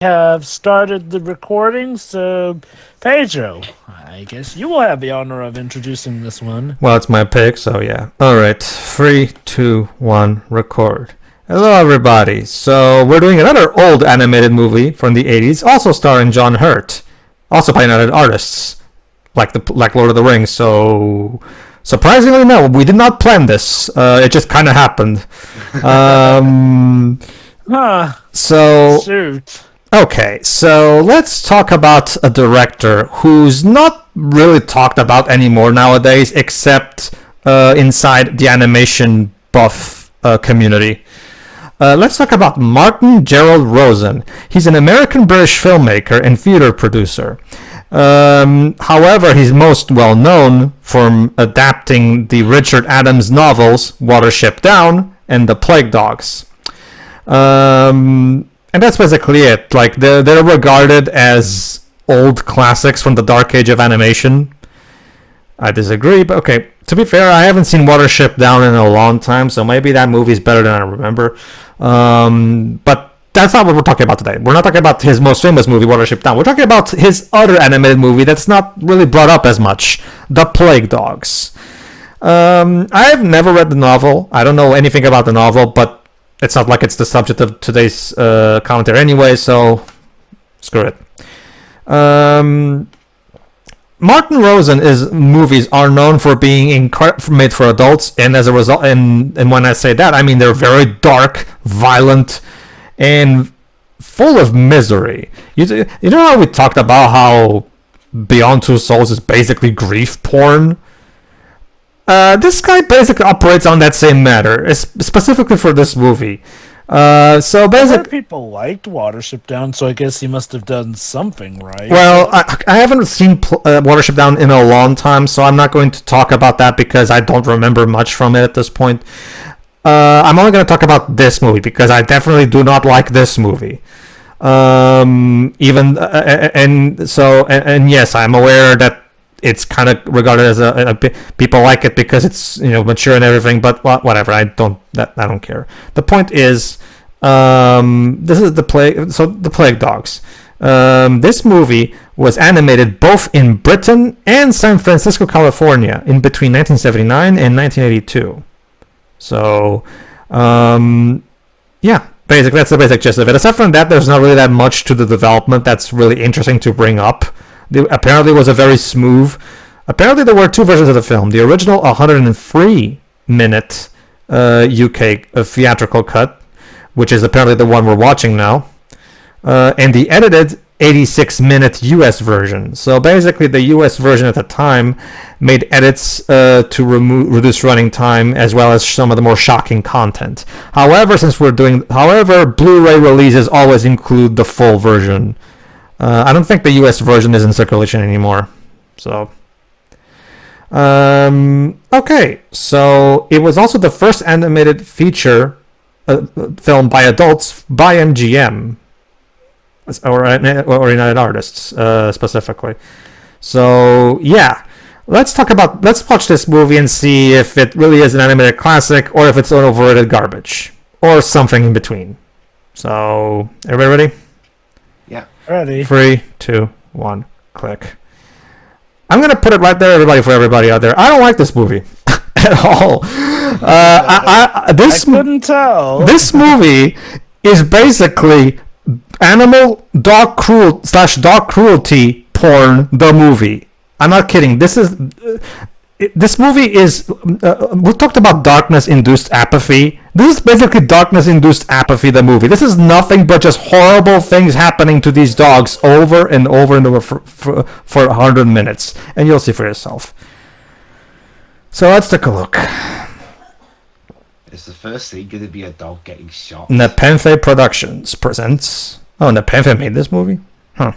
have started the recording, so Pedro, I guess you will have the honor of introducing this one. Well, it's my pick, so yeah. Alright, 3, 2, 1, record. Hello, everybody. So, we're doing another old animated movie from the 80s, also starring John Hurt. Also by United Artists, like Lord of the Rings, so... Surprisingly, no, we did not plan this. It just kind of happened. So... Shoot. Okay, so let's talk about a director who's not really talked about anymore nowadays, except inside the animation buff community. Let's talk about Martin Gerald Rosen. He's an American-British filmmaker and theater producer. However, he's most well known for adapting the Richard Adams novels Watership Down and The Plague Dogs. And that's basically it. Like, they're regarded as old classics from the dark age of animation. I disagree, but okay. To be fair, I haven't seen Watership Down in a long time, so maybe that movie's better than I remember. But that's not what we're talking about today. We're not talking about his most famous movie, Watership Down. We're talking about his other animated movie that's not really brought up as much, The Plague Dogs. I've never read the novel. I don't know anything about the novel, but it's not like it's the subject of today's commentary anyway, so screw it. Martin Rosen's movies are known for being made for adults, and as a result, and when I say that, I mean they're very dark, violent, and full of misery. You know how we talked about how Beyond Two Souls is basically grief porn? This guy basically operates on that same matter, specifically for this movie. So basically, people liked Watership Down, so I guess he must have done something right. Well, I haven't seen Watership Down in a long time, so I'm not going to talk about that because I don't remember much from it at this point. I'm only going to talk about this movie because I definitely do not like this movie. And yes, I'm aware that it's kind of regarded as people like it because it's mature and everything, but whatever. I don't care. The point is, this is the Plague Dogs. This movie was animated both in Britain and San Francisco, California, in between 1979 and 1982. So, yeah. Basically, that's the basic gist of it. Aside from that, there's not really that much to the development that's really interesting to bring up. Apparently, it was a very smooth. Apparently, there were two versions of the film. The original 103-minute UK theatrical cut, which is apparently the one we're watching now, and the edited 86-minute US version. So basically, the US version at the time made edits to reduce running time as well as some of the more shocking content. However, Blu-ray releases always include the full version. I don't think the US version is in circulation anymore. So, okay. So it was also the first animated feature film by adults by MGM or United Artists specifically. So yeah, let's watch this movie and see if it really is an animated classic or if it's overrated garbage or something in between. So, everybody ready? Yeah. Ready. 3, 2, 1, click. I'm gonna put it right there, for everybody out there. I don't like this movie at all. I couldn't tell. This movie is basically animal dog cruelty porn. The movie. I'm not kidding. This movie is. We talked about darkness-induced apathy. This is basically darkness-induced apathy, the movie. This is nothing but just horrible things happening to these dogs over and over and over for 100 minutes. And you'll see for yourself. So let's take a look. Is the first thing going to be a dog getting shot? Nepenthe Productions presents... Oh, Nepenthe made this movie? Huh.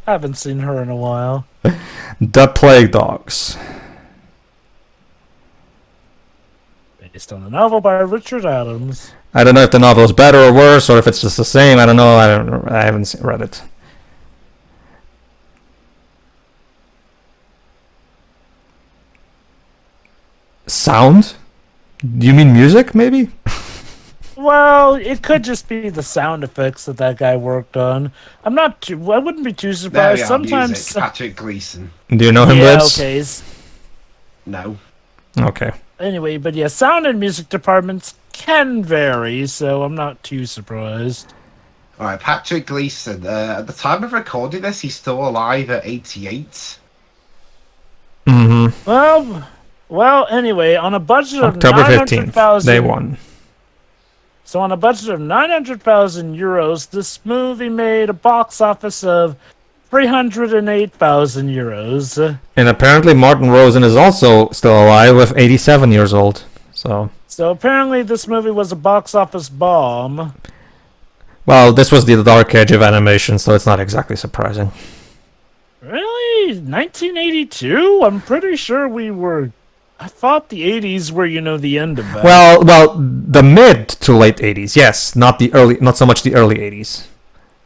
Haven't seen her in a while. The Plague Dogs. Based on the novel by Richard Adams. I don't know if the novel is better or worse, or if it's just the same. I don't know. I haven't read it. Sound? Do you mean music, maybe? Well, it could just be the sound effects that guy worked on. I wouldn't be too There surprised. we are, Sometimes. music. Patrick Gleason. Do you know him, Yeah, Liz? okay. No. Okay. Anyway, but yeah, sound and music departments can vary, so I'm not too surprised. Alright, Patrick Gleason. At the time of recording this, he's still alive at 88. Mm-hmm. Well, anyway, on a budget of October 15th, 900,000... day one. So on a budget of 900,000 euros, this movie made a box office of 308,000 euros. And apparently Martin Rosen is also still alive with 87 years old. So apparently this movie was a box office bomb. well, this was the dark age of animation, so it's not exactly surprising. Really? 1982? I'm pretty sure I thought the 80s were, the end of that. Well, the mid to late 80s, yes, not so much the early 80s.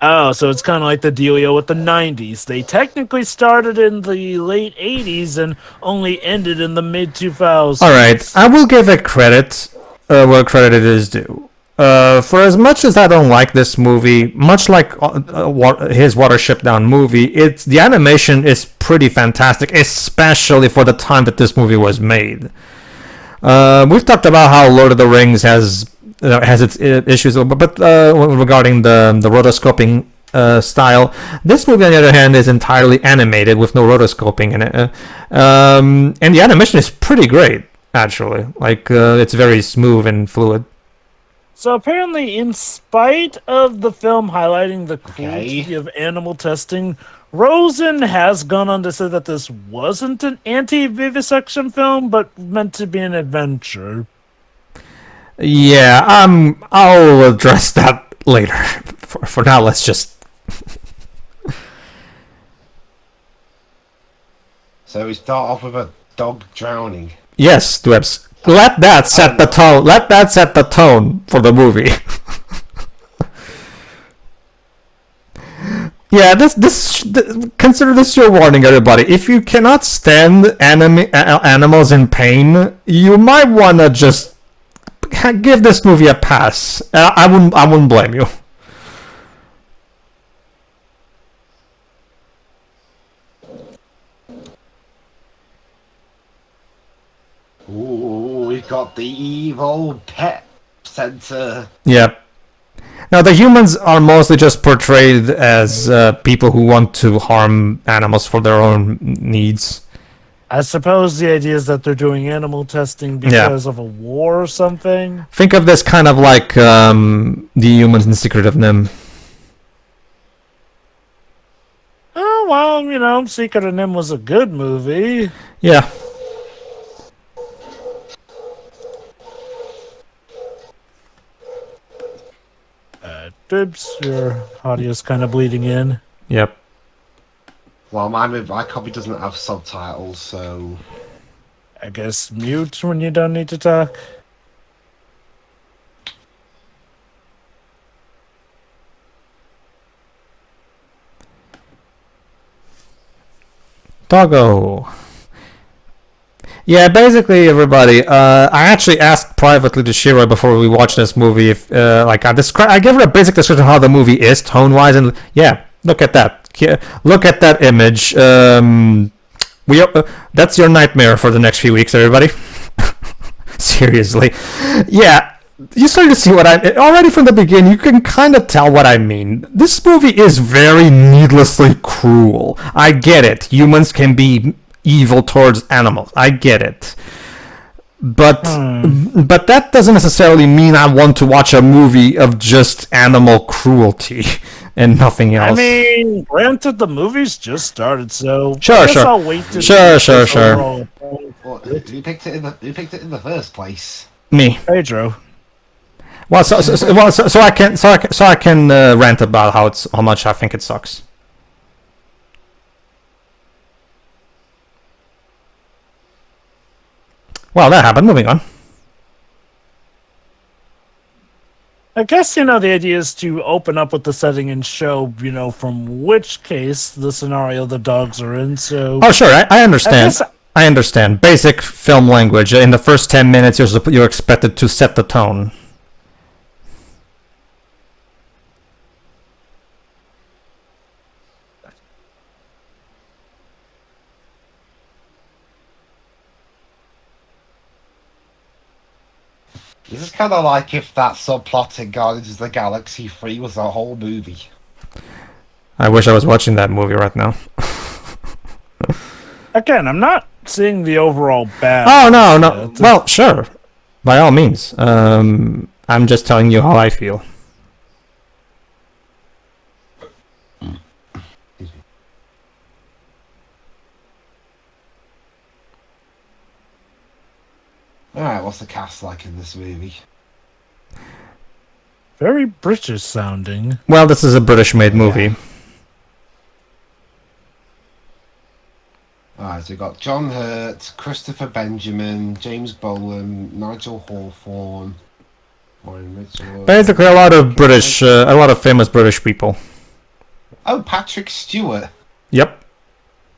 Oh, so it's kind of like the dealio with the 90s. They technically started in the late 80s and only ended in the mid 2000s. All right, I will give it credit where credit is due. For as much as I don't like this movie, much like his Watership Down movie, the animation is pretty fantastic, especially for the time that this movie was made. We've talked about how Lord of the Rings has its issues, but regarding the rotoscoping style, this movie on the other hand is entirely animated with no rotoscoping in it, and the animation is pretty great actually. Like it's very smooth and fluid. So apparently, in spite of the film highlighting the cruelty of animal testing, Rosen has gone on to say that this wasn't an anti-vivisection film, but meant to be an adventure. Yeah, I'll address that later. For now, let's just... So we start off with a dog drowning. Yes, Dwebs. Let that set the tone. Let that set the tone for the movie. Yeah, consider this your warning, everybody. If you cannot stand animals in pain, you might wanna just give this movie a pass. I wouldn't blame you. Ooh, we've got the evil pet center. Yep. Now, the humans are mostly just portrayed as people who want to harm animals for their own needs. I suppose the idea is that they're doing animal testing because of a war or something. Think of this kind of like the humans in Secret of Nim. Oh, well, Secret of Nim was a good movie. Yeah. Dibs, your audio's kind of bleeding in. Yep. Well, my copy doesn't have subtitles, so... I guess mute when you don't need to talk. Doggo. Yeah, basically, everybody. I actually asked privately to Shiro before we watched this movie if, I gave her a basic description of how the movie is tone-wise, and yeah, look at that. Look at that image. That's your nightmare for the next few weeks, everybody. Seriously, yeah. You started to see what already from the beginning. You can kind of tell what I mean. This movie is very needlessly cruel. I get it. Humans can be evil towards animals. I get it. But that doesn't necessarily mean I want to watch a movie of just animal cruelty and nothing else. I mean, granted, the movie's just started, so sure. I'll wait to Sure. Well, who picked it in the first place? Me, Pedro. Well, so I can rant about how much I think it sucks. Well, that happened. Moving on. I guess, the idea is to open up with the setting and show, from which case the scenario the dogs are in, so... Oh, sure, I understand. I understand. Basic film language. In the first 10 minutes, you're expected to set the tone. This is kind of like if that subplot in Guardians of the Galaxy 3 was a whole movie. I wish I was watching that movie right now. Again, I'm not seeing the overall bad. Oh, no. Well, sure. By all means. I'm just telling you how I feel. Alright, what's the cast like in this movie? Very British sounding. Well, this is a British-made movie. Alright, so we've got John Hurt, Christopher Benjamin, James Bolam, Nigel Hawthorne, Warren Mitchell. Basically, a lot of famous British people. Oh, Patrick Stewart. Yep.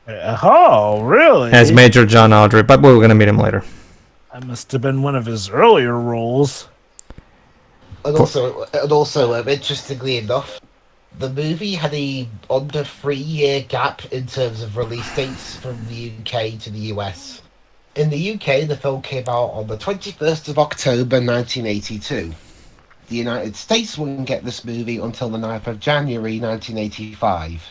Oh, really? As Major John Audrey, but we're gonna meet him later. That must have been one of his earlier roles. And also, interestingly enough, the movie had a under 3-year gap in terms of release dates from the UK to the US. In the UK, the film came out on the 21st of October 1982. The United States wouldn't get this movie until the 9th of January 1985.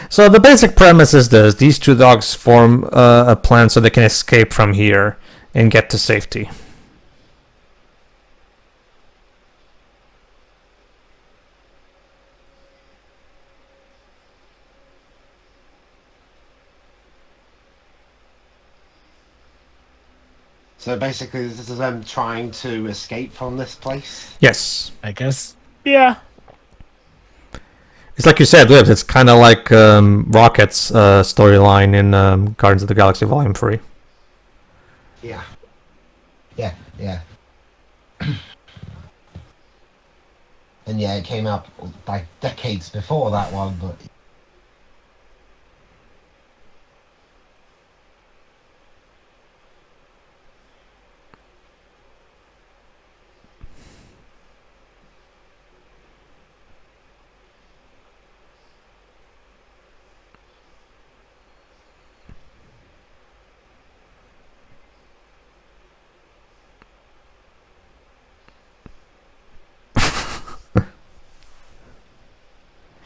So the basic premise is this. These two dogs form a plan so they can escape from here and get to safety. So basically, this is them trying to escape from this place? Yes. I guess. Yeah. It's like you said, Liv, it's kind of like Rocket's storyline in Guardians of the Galaxy Volume 3. Yeah. Yeah. And yeah, it came out like decades before that one, but...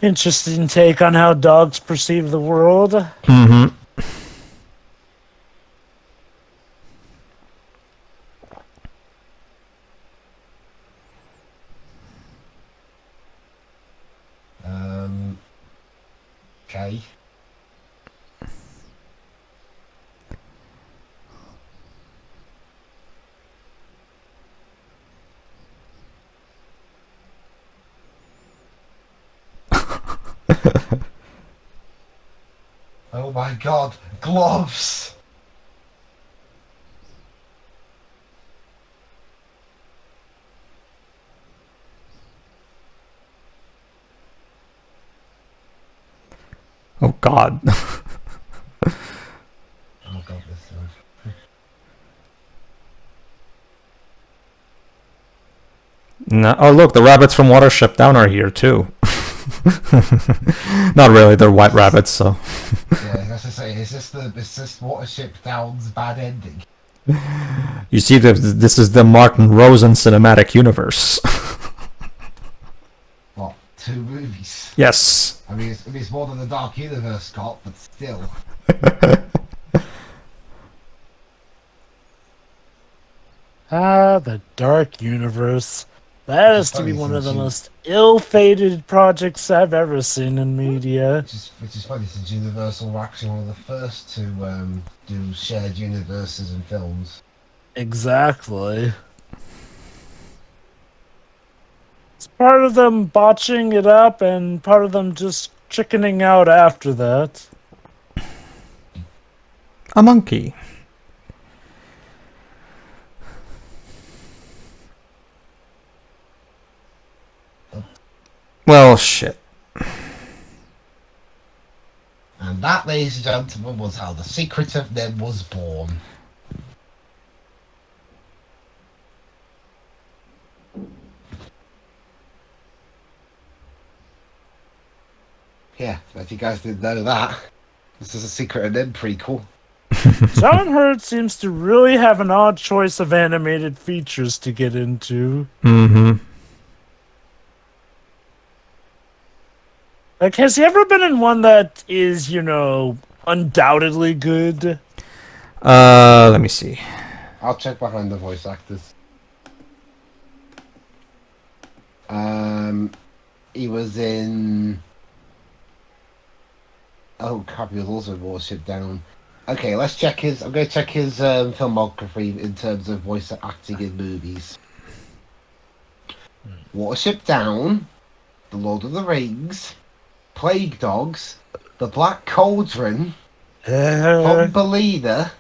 Interesting take on how dogs perceive the world. Mm-hmm. Okay. Oh my god, gloves! Oh God. Oh god, this is... No, oh look, the rabbits from Watership Down are here too. Not really, they're white rabbits, so. Yeah, I was to say, is this Watership Down's bad ending? You see, this is the Martin Rosen cinematic universe. What, 2 movies? Yes. I mean, it's more than the Dark Universe got, but still. The Dark Universe. That is to be one of the most ill-fated projects I've ever seen in media. Which is funny, since Universal were actually one of the first to do shared universes in films. Exactly. It's part of them botching it up and part of them just chickening out after that. A monkey. Well, shit. And that, ladies and gentlemen, was how The Secret of Nim was born. Yeah, if you guys didn't know that, this is a Secret of Nim prequel. John Hurt seems to really have an odd choice of animated features to get into. Mm-hmm. Like, has he ever been in one that is, undoubtedly good? Let me see. I'll check behind the voice actors. He was in... Oh crap, he was also in Watership Down. Okay, let's check his... I'm going to check his filmography in terms of voice acting in movies. Watership Down, The Lord of the Rings, Plague Dogs, The Black Cauldron, Thumbelina,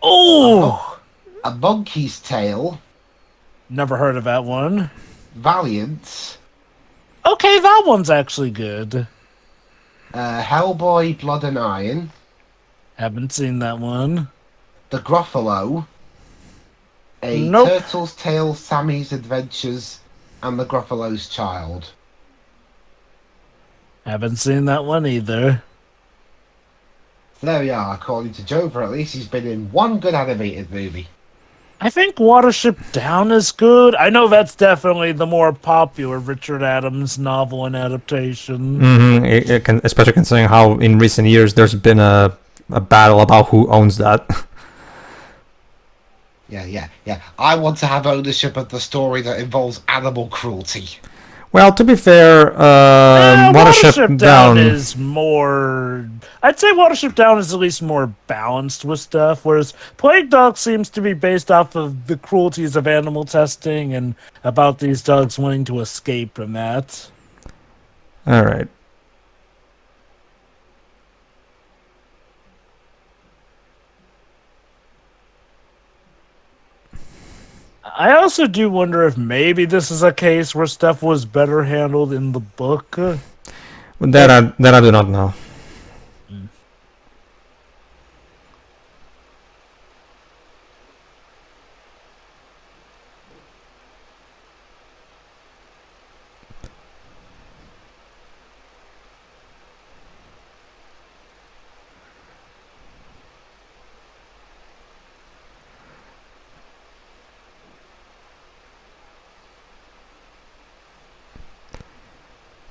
Oh! A Monkey's Tale, Never heard of that one. Valiant, Okay, that one's actually good. Hellboy, Blood and Iron, Haven't seen that one. The Gruffalo, A Nope. Turtle's Tale, Sammy's Adventures, and The Gruffalo's Child. Haven't seen that one either. So there we are, according to Jover, at least he's been in one good animated movie. I think Watership Down is good. I know that's definitely the more popular Richard Adams novel and adaptation. Mm-hmm. It can, especially considering how in recent years there's been a battle about who owns that. Yeah. I want to have ownership of the story that involves animal cruelty. Well, to be fair, Watership Down is more... I'd say Watership Down is at least more balanced with stuff, whereas Plague Dog seems to be based off of the cruelties of animal testing and about these dogs wanting to escape from that. All right. I also do wonder if maybe this is a case where stuff was better handled in the book. That I do not know.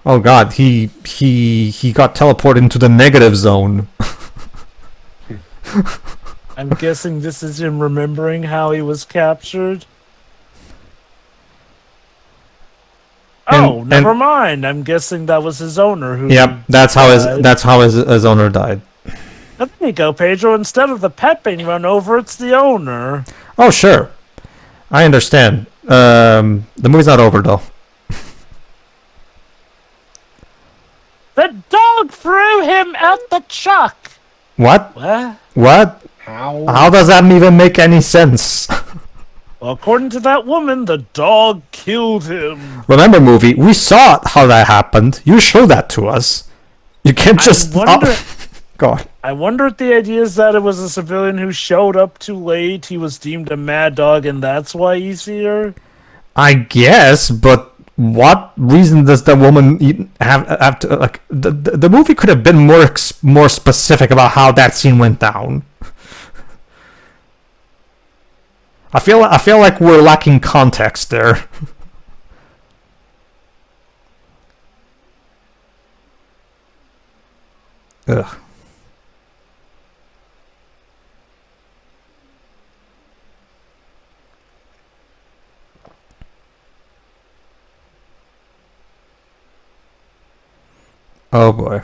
Oh god, he got teleported into the negative zone. I'm guessing this is him remembering how he was captured. Never mind. I'm guessing that was his owner who. Yep, that's died. how his owner died. There you go, Pedro. Instead of the pet being run over, it's the owner. Oh sure, I understand. The movie's not over though. The dog threw him out the truck. What? What? How does that even make any sense? Well, according to that woman, the dog killed him. Remember, movie, we saw how that happened. You showed that to us. You can't just... Go on. I wonder if the idea is that it was a civilian who showed up too late, he was deemed a mad dog, and that's why he's here? I guess, but what reason does the woman have to... Like, the movie could have been more specific about how that scene went down. I feel like we're lacking context there. Ugh. Oh boy.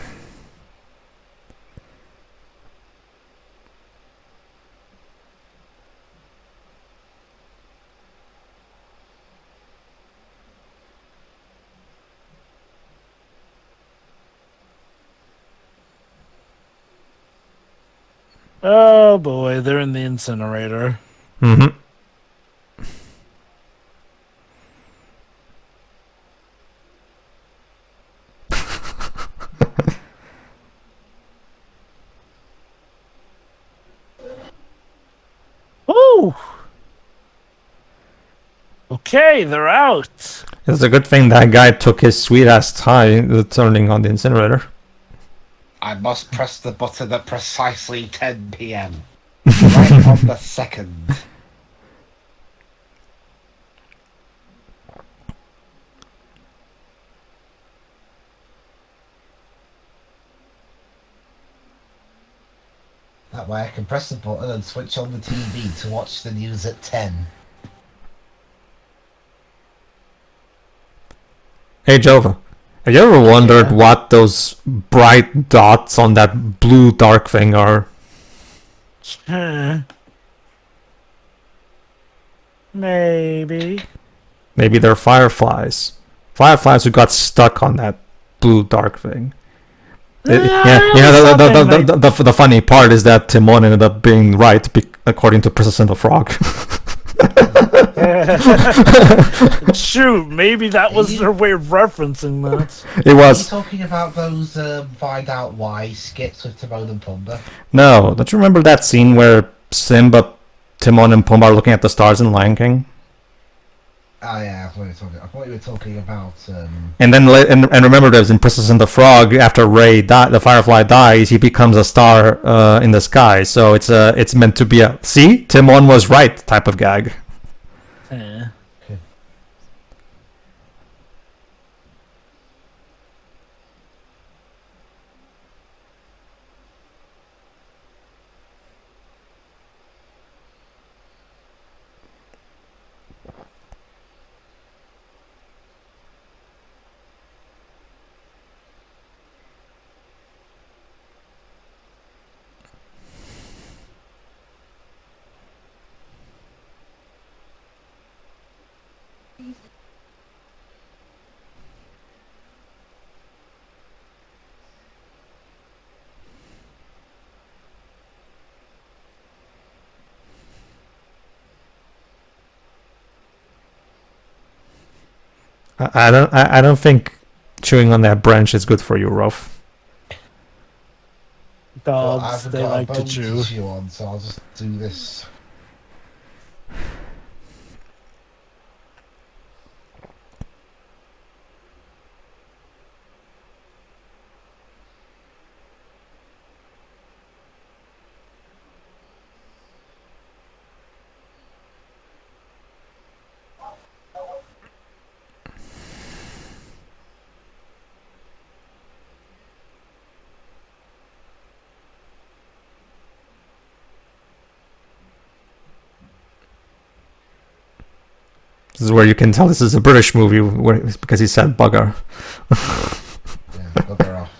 Oh boy, they're in the incinerator. Mm-hmm. Woo! Okay, they're out. It's a good thing that guy took his sweet ass time turning on the incinerator. I must press the button at precisely 10 p.m. Right on the second. That way I can press the button and switch on the TV to watch the news at 10. Hey Jova, have you ever wondered what those bright dots on that blue dark thing are? Maybe. Maybe they're fireflies. Fireflies who got stuck on that blue dark thing. The funny part is that Timon ended up being right according to Persistent the Frog. Shoot, maybe that was their way of referencing that. It was. Are you talking about those Find Out Why skits with Timon and Pumbaa? No, don't you remember that scene where Simba, Timon, and Pumbaa are looking at the stars in Lion King? Oh yeah, I thought you were talking about. And then and remember, there's in Princess and the Frog. After the Firefly dies, he becomes a star in the sky. So it's meant to be a see Timon was right type of gag. Yeah. I don't think chewing on that branch is good for you, Ruff. Dogs, they like to chew. On, so I'll just do this. This is where you can tell this is a British movie because he said bugger. Yeah, bugger off.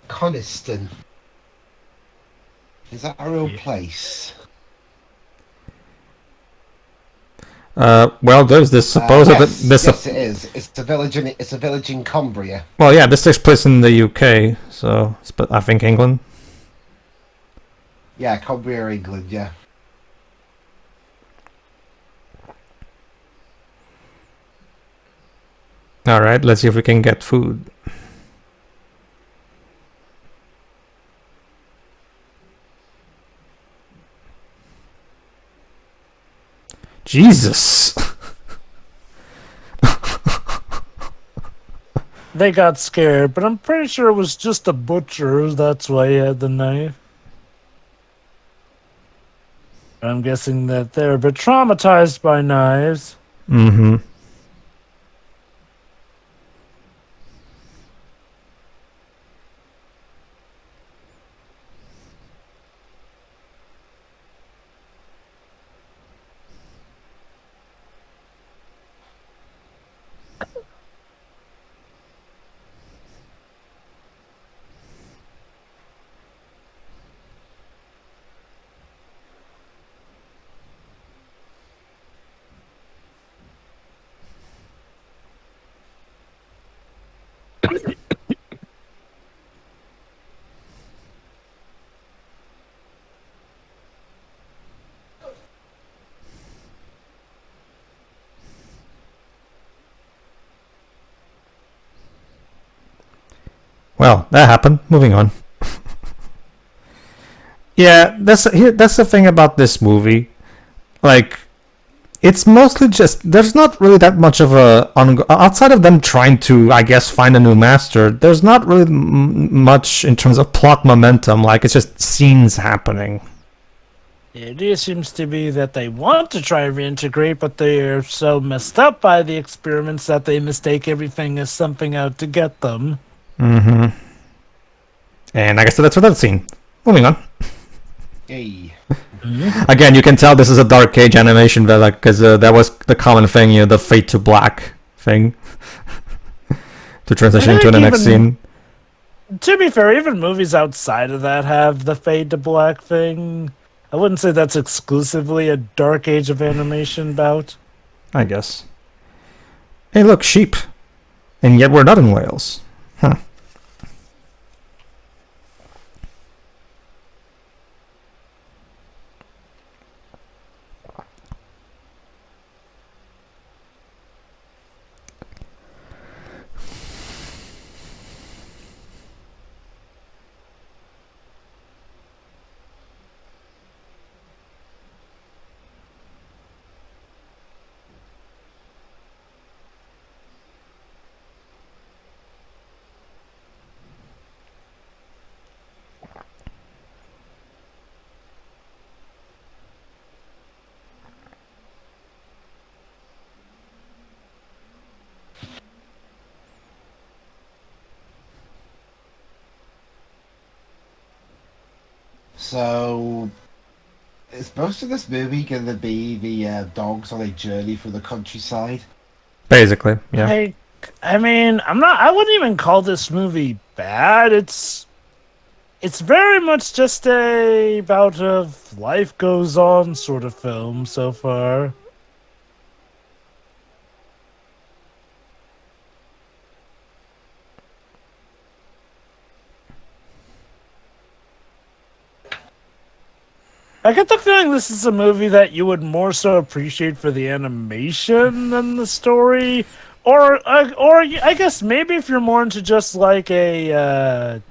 Coniston. Is that a real place? Well, there's this supposed yes, it is. It's a village in Cumbria. Well, yeah, this takes place in the UK, so I think England. Yeah, Cumbria, England. Yeah. All right, let's see if we can get food. Jesus. They got scared, but I'm pretty sure it was just a butcher. That's why he had the knife. I'm guessing that they're a bit traumatized by knives. Mm-hmm. Well, that happened. Moving on. Yeah, that's the thing about this movie. Like, it's mostly just there's not really that much of a outside of them trying to, I guess, find a new master. There's not really much in terms of plot momentum. Like, it's just scenes happening. The idea seems to be that they want to try and reintegrate, but they're so messed up by the experiments that they mistake everything as something out to get them. Mm-hmm. And I guess that's for that scene. Moving on. Hey. Again, you can tell this is a Dark Age animation, because that was the common thing, the fade to black thing. To transition into the next scene. To be fair, even movies outside of that have the fade to black thing. I wouldn't say that's exclusively a Dark Age of animation bout. I guess. Hey, look, sheep. And yet we're not in Wales. Huh. So, is most of this movie going to be the dogs on a journey through the countryside? Basically, yeah. I mean, I wouldn't even call this movie bad. It's very much just a bout of life goes on sort of film so far. I get the feeling this is a movie that you would more so appreciate for the animation than the story, or I guess maybe if you're more into just like a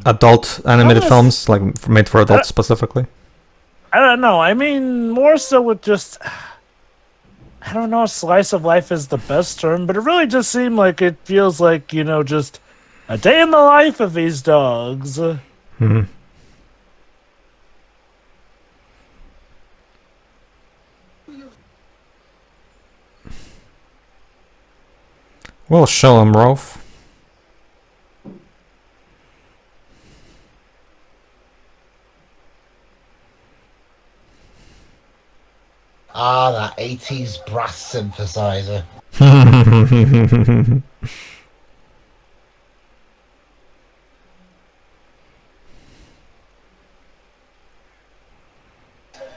Adult animated films, like made for adults specifically. I don't know. I mean, more so with just I don't know. Slice of life is the best term, but it really just seemed like it feels like just a day in the life of these dogs. Mm-hmm. We'll show him, Rolf. Ah, that 80s brass synthesizer.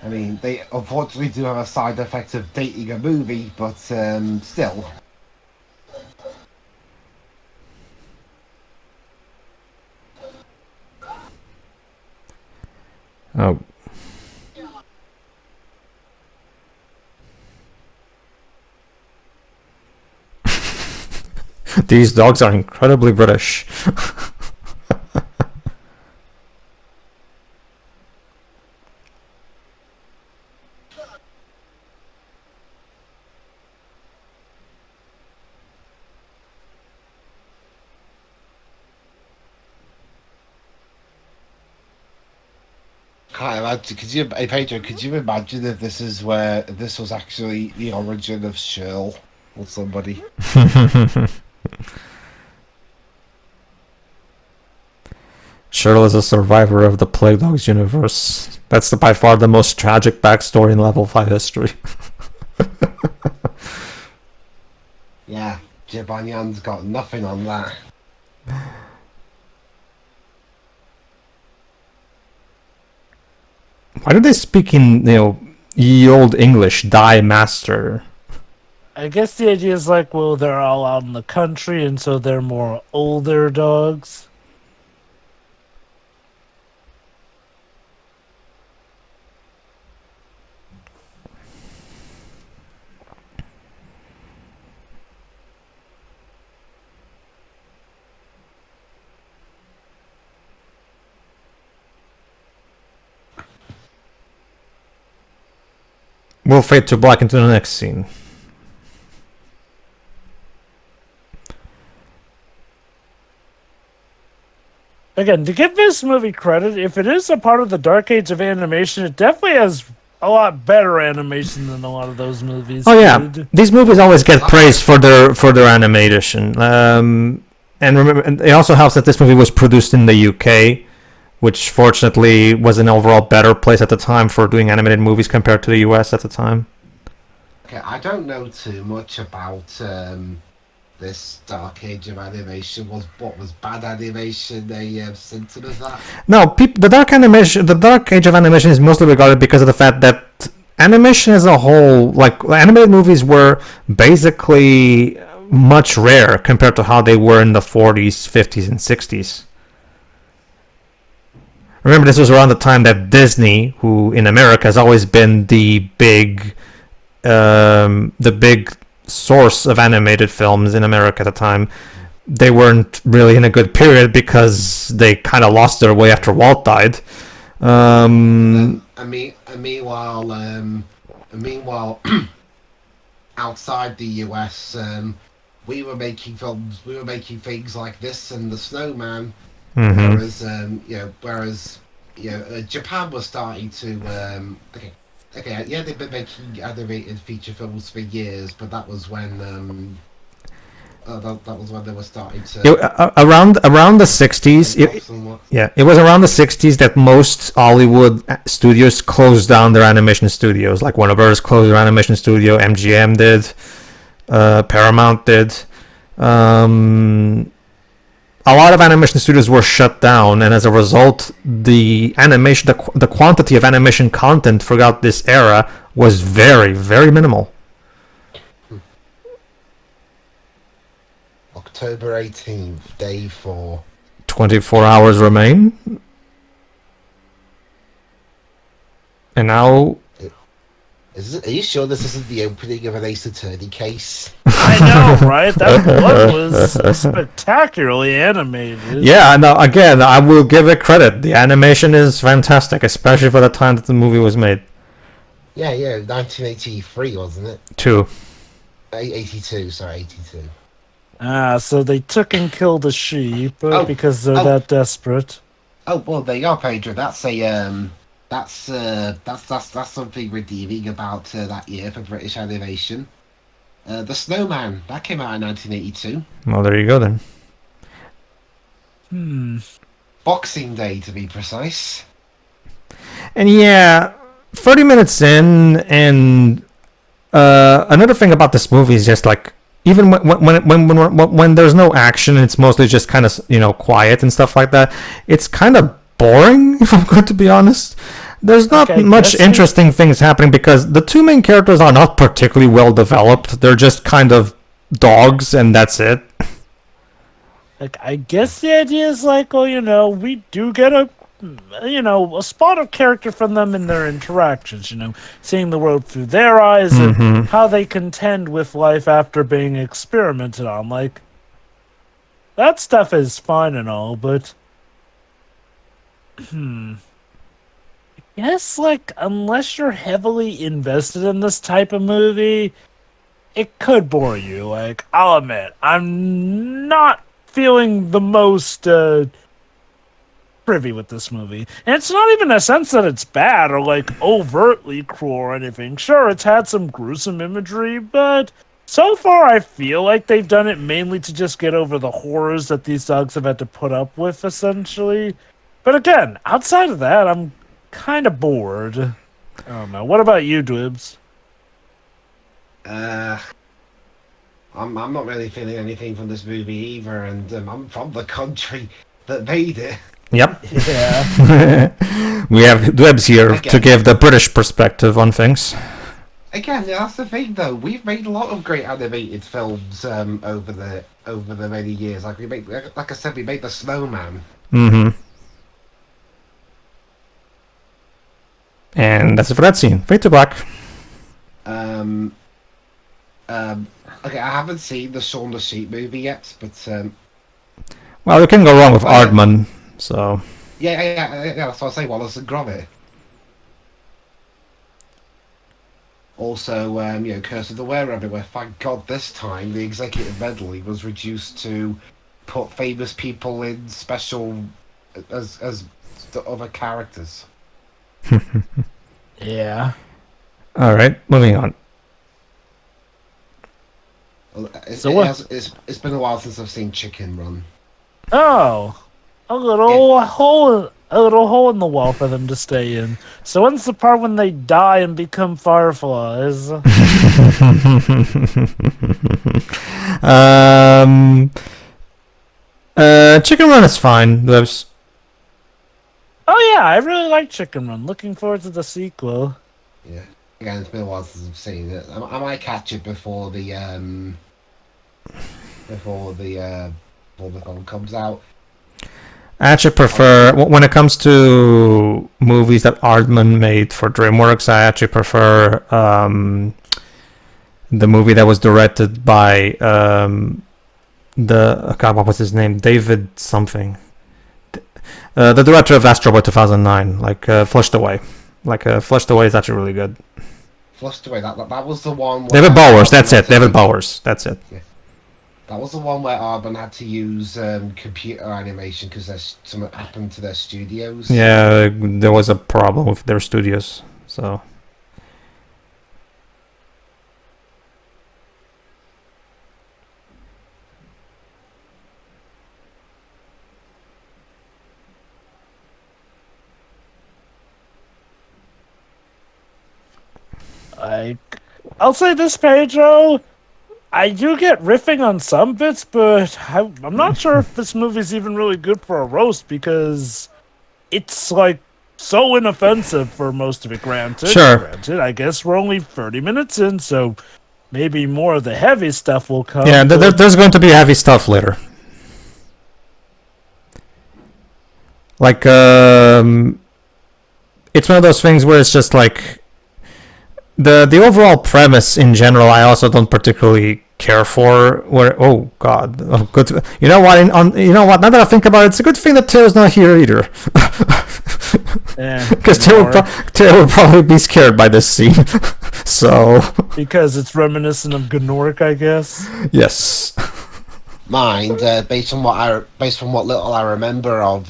I mean, they unfortunately do have a side effect of dating a movie, but still. Oh. These dogs are incredibly British. Can't imagine. Hey Pedro, could you imagine if this was actually the origin of Shirl or somebody? Shirl is a survivor of the Plague Dogs universe. That's by far the most tragic backstory in Level 5 history. Yeah, Jibanyan's got nothing on that. Why do they speak in, ye old English, die master? I guess the idea is like, well, they're all out in the country, and so they're more older dogs. We'll fade to black into the next scene. Again, to give this movie credit, if it is a part of the dark age of animation, it definitely has a lot better animation than a lot of those movies. Oh yeah, did. these movies always get praised for their animation. And remember, and it also helps that this movie was produced in the UK, which fortunately was an overall better place at the time for doing animated movies compared to the US at the time. Okay, I don't know too much about this dark age of animation. What was bad animation a symptom of that? No, the dark age of animation is mostly regarded because of the fact that animation as a whole, like animated movies, were basically much rare compared to how they were in the 40s, 50s, and 60s. Remember, this was around the time that Disney, who in America has always been the big source of animated films in America at the time, they weren't really in a good period because they kind of lost their way after Walt died. Meanwhile, outside the US, we were making films. We were making things like this and The Snowman. Whereas Japan was starting to they've been making animated feature films for years, but that was when they were starting to around the 60s. It was around the 60s that most Hollywood studios closed down their animation studios. Like Warner Bros. Closed their animation studio, MGM did, Paramount did. A lot of animation studios were shut down, and as a result, the quantity of animation content throughout this era was very, very minimal. October 18th, day 4. 24 hours remain. And now... Are you sure this isn't the opening of an Ace Attorney case? I know, right? That one was spectacularly animated. Yeah, no, again, I will give it credit. The animation is fantastic, especially for the time that the movie was made. Yeah, 1983, wasn't it? 82, sorry, 82. So they took and killed a sheep because they're that desperate. Oh, well, there you go, Pedro. That's a, that's something redeeming about that year for British animation. The Snowman, that came out in 1982. Well, there you go then. Boxing Day, to be precise. And yeah, 30 minutes in, and another thing about this movie is just like, even when there's no action, it's mostly just kind of, quiet and stuff like that. It's kind of boring, if I'm going to be honest. There's not much interesting things happening because the two main characters are not particularly well developed. They're just kind of dogs, and that's it. Like, I guess the idea is like, we do get a spot of character from them in their interactions, seeing the world through their eyes and how they contend with life after being experimented on. Like, that stuff is fine and all, but I guess, like, unless you're heavily invested in this type of movie, it could bore you. Like, I'll admit, I'm not feeling the most privy with this movie. And it's not even a sense that it's bad or, like, overtly cruel or anything. Sure, it's had some gruesome imagery, but so far I feel like they've done it mainly to just get over the horrors that these dogs have had to put up with, essentially. But again, outside of that, I'm kind of bored. I don't know. What about you, Dwibs? I'm not really feeling anything from this movie either, and I'm from the country that made it. Yep. Yeah. We have Dwibs here to give the British perspective on things. Again, that's the thing, though. We've made a lot of great animated films over the many years. Like I said, we made The Snowman. And that's it for that scene. Fade to black. Okay, I haven't seen the Shaun the Sheep movie yet, but well, you can go wrong with Aardman, so yeah. That's what I say. Wallace and Gromit. Also, Curse of the Were-Rabbit, where thank God this time the executive medley was reduced to put famous people in special as the other characters. Yeah. All right, moving on. It's been a while since I've seen Chicken Run. Oh, a little hole in the wall for them to stay in. So when's the part when they die and become fireflies? Chicken Run is fine. Oh yeah, I really like Chicken Run. Looking forward to the sequel. Yeah, again, it's been a while since I've seen it. I might catch it before the film comes out. I actually prefer, when it comes to movies that Aardman made for DreamWorks, I actually prefer the movie that was directed by what was his name? David something. The director of Astro Boy 2009, Flushed Away. Flushed Away is actually really good. Flushed Away, that was the one where David Bowers, that's it. David Bowers, that's it. Yeah. That was the one where Aardman had to use computer animation because something happened to their studios. Yeah, there was a problem with their studios, so... I'll say this, Pedro. I do get riffing on some bits, but I'm not sure if this movie's even really good for a roast because it's so inoffensive for most of it. Granted, I guess we're only 30 minutes in, so maybe more of the heavy stuff will come. Yeah, there's going to be heavy stuff later. It's one of those things where it's just the overall premise in general, I also don't particularly care for. Good. You know what? Now that I think about it, it's a good thing that Taylor's not here either. Because Taylor would probably be scared by this scene. So. Because it's reminiscent of Gnork, I guess. Yes. Based on what little I remember of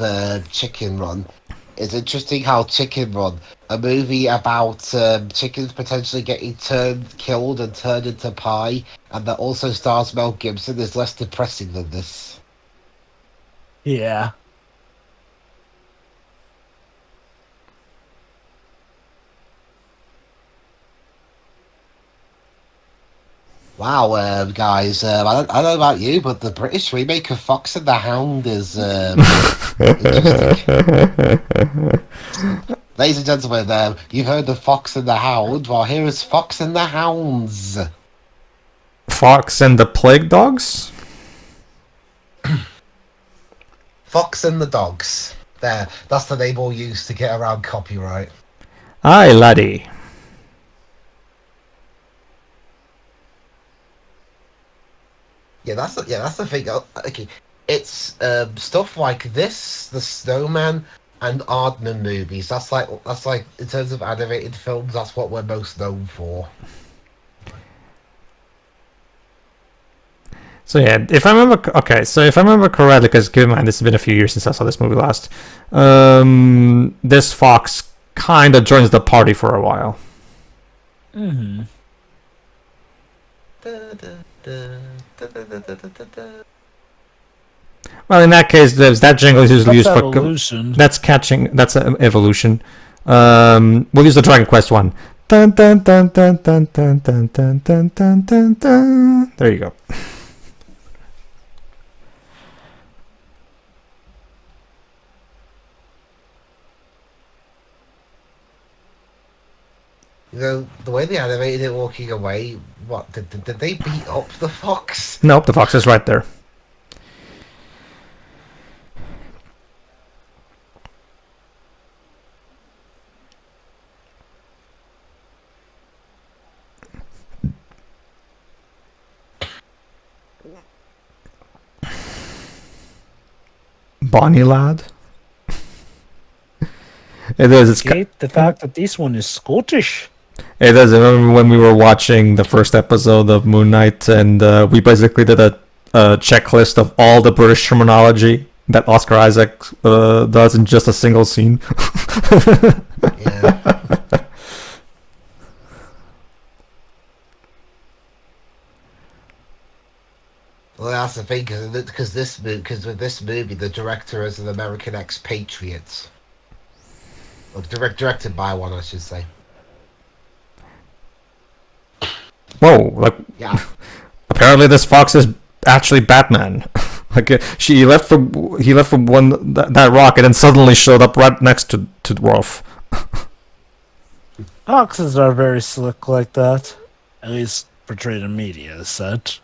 Chicken Run. It's interesting how Chicken Run, a movie about chickens potentially getting killed and turned into pie, and that also stars Mel Gibson, is less depressing than this. Yeah. Wow, guys, I don't know about you, but the British remake of Fox and the Hound is Ladies and gentlemen, you've heard of Fox and the Hound. Well, here is Fox and the Hounds. Fox and the Plague Dogs? Fox and the Dogs. There, that's the name we'll use to get around copyright. Aye, laddie. Yeah, that's the thing. Okay, it's stuff like this, the Snowman, and Aardman movies. That's like in terms of animated films, that's what we're most known for. So yeah, if I remember correctly, because keep in mind this has been a few years since I saw this movie last, this Fox kind of joins the party for a while. Mm-hmm. Well, in that case, that jingle is usually used evolution. for That's evolution. We'll use the Dragon Quest one. Dun, dun, dun, dun, dun, dun, dun, dun, dun, dun, dun, dun. There you go. You know, the way they animated it walking away, what, did they beat up the fox? Nope, the fox is right there. Bonnie lad. It is. The fact that this one is Scottish. It does. I remember when we were watching the first episode of Moon Knight, and we basically did a checklist of all the British terminology that Oscar Isaac does in just a single scene. Yeah. Well, that's the thing, because with this movie, the director is an American expatriate. Or directed by one, I should say. Whoa! Like, Yeah. apparently this fox is actually Batman. Like, he left from that rock, and then suddenly showed up right next to Dwarf. Foxes are very slick like that. At least portrayed in media as such.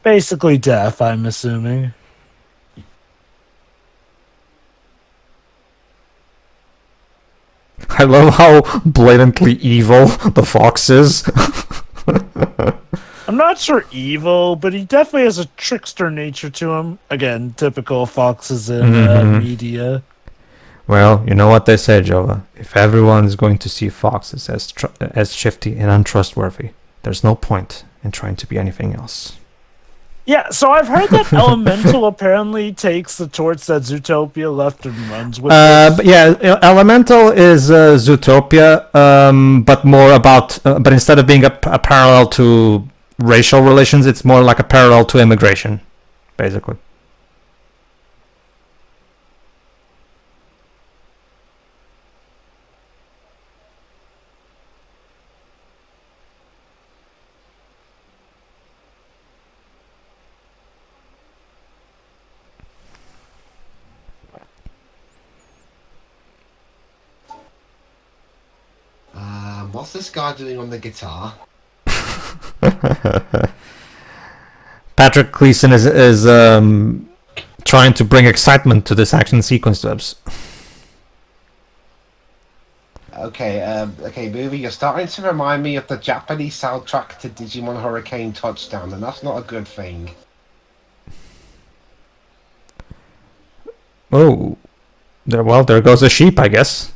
Basically deaf, I'm assuming. I love how blatantly evil the fox is. I'm not sure evil, but he definitely has a trickster nature to him. Again, typical foxes in media. Well, you know what they say, Jova. If everyone is going to see foxes as shifty and untrustworthy, there's no point in trying to be anything else. Yeah, so I've heard that Elemental apparently takes the torch that Zootopia left and runs with it. But yeah, Elemental is Zootopia, but more about. But instead of being a parallel to racial relations, it's more like a parallel to immigration, basically. What's this guy doing on the guitar? Patrick Gleason is trying to bring excitement to this action sequence, Dubs. Okay, movie, you're starting to remind me of the Japanese soundtrack to Digimon Hurricane Touchdown, and that's not a good thing. Oh, there goes a sheep, I guess.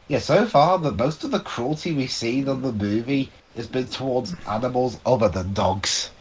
Yeah, so far, most of the cruelty we've seen in the movie has been towards animals other than dogs.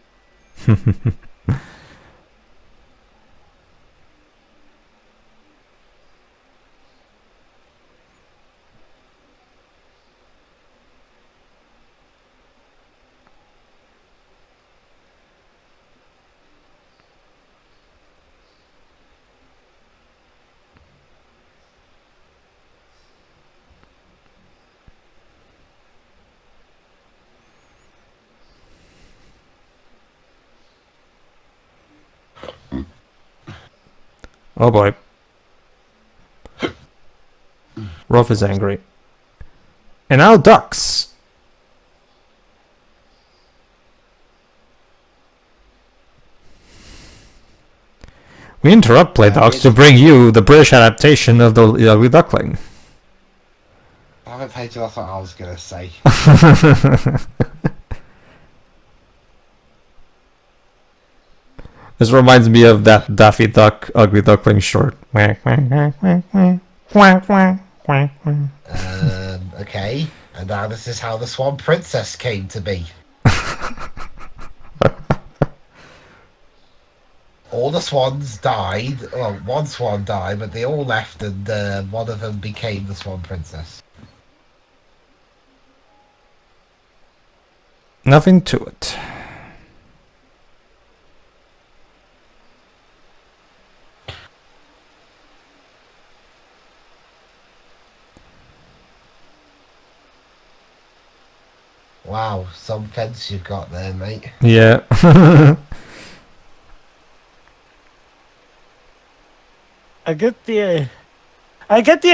Oh boy. Rolf is angry. And now ducks. We interrupt Play Dogs to bring you the British adaptation of the Ugly Duckling. I haven't paid you, that's what I was going to say. This reminds me of that Daffy Duck, Ugly Duckling short. Okay, and now this is how the Swan Princess came to be. All the swans died. Well, one swan died, but they all left, and one of them became the Swan Princess. Nothing to it. Wow, some fence you've got there, mate. Yeah. I get the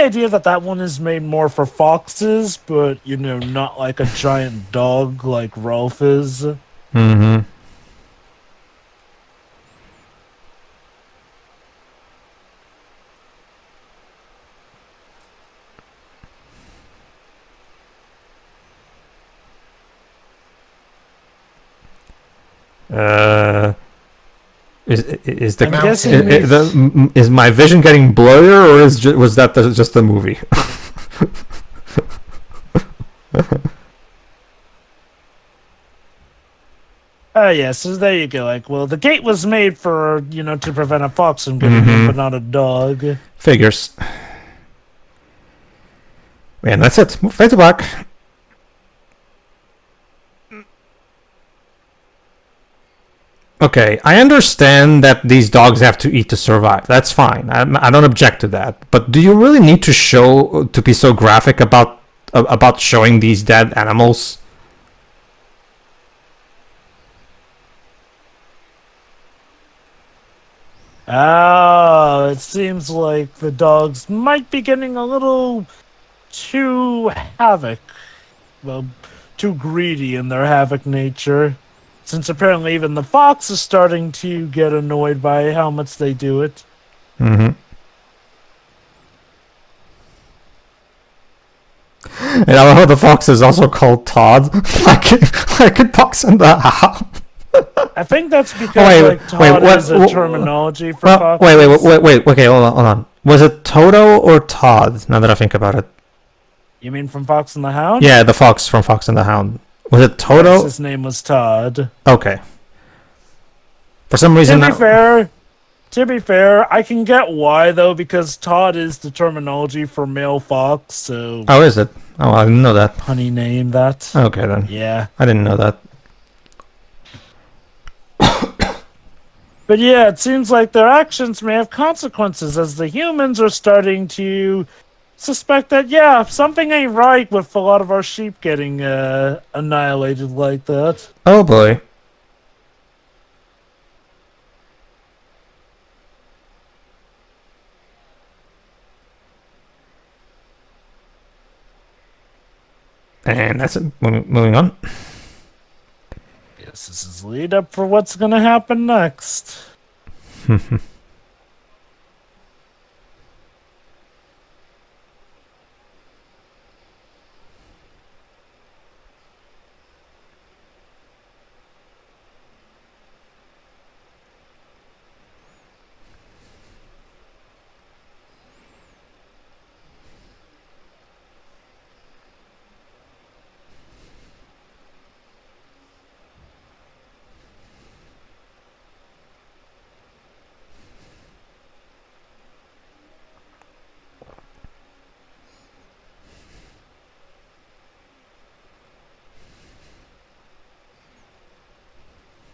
idea that that one is made more for foxes, but not like a giant dog like Rolf is. Mm-hmm. Is the I'm guessing is my vision getting blurrier, or was that just the movie? Yeah, so there you go. Like, well, the gate was made for, to prevent a fox from getting in, but not a dog. Figures. And that's it. Fade to black. Okay, I understand that these dogs have to eat to survive. That's fine. I don't object to that. But do you really need to be so graphic about showing these dead animals? Oh, it seems like the dogs might be getting a little too havoc. Well, too greedy in their havoc nature. Since apparently even the fox is starting to get annoyed by how much they do it. Mm-hmm. And I love how the fox is also called Todd, like it talks in the house. I think that's because Todd is a terminology for foxes. Wait. Okay, hold on. Was it Toto or Todd? Now that I think about it. You mean from Fox and the Hound? Yeah, the fox from Fox and the Hound. Was it Toto? Yes, his name was Todd. Okay. For some reason, to be fair, I can get why though, because Todd is the terminology for male fox. So. Oh, is it? Oh, I didn't know that. Honey name that. Okay then. Yeah. I didn't know that. But yeah, it seems like their actions may have consequences as the humans are starting to suspect that, yeah, something ain't right with a lot of our sheep getting annihilated like that. Oh boy. And that's it. Moving on. Yes, this is lead up for what's going to happen next.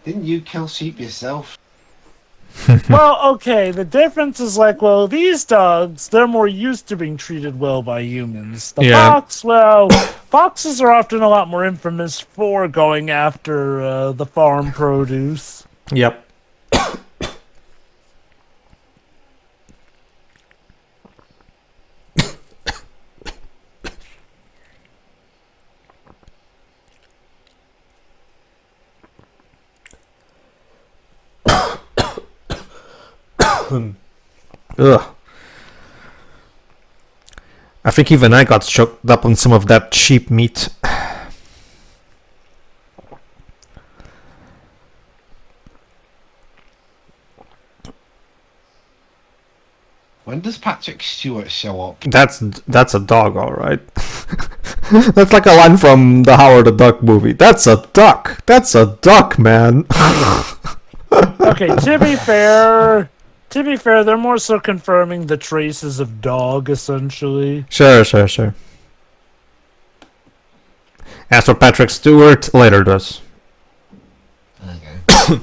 Didn't you kill sheep yourself? Well, okay, the difference is like, well, these dogs, they're more used to being treated well by humans. The fox, well, foxes are often a lot more infamous for going after the farm produce. Yep. Ugh. I think even I got choked up on some of that sheep meat. When does Patrick Stewart show up? That's a dog, all right. That's like a line from the Howard the Duck movie. That's a duck. That's a duck, man. Okay, to be fair, they're more so confirming the traces of dog, essentially. Sure. As for Patrick Stewart, later does. Okay.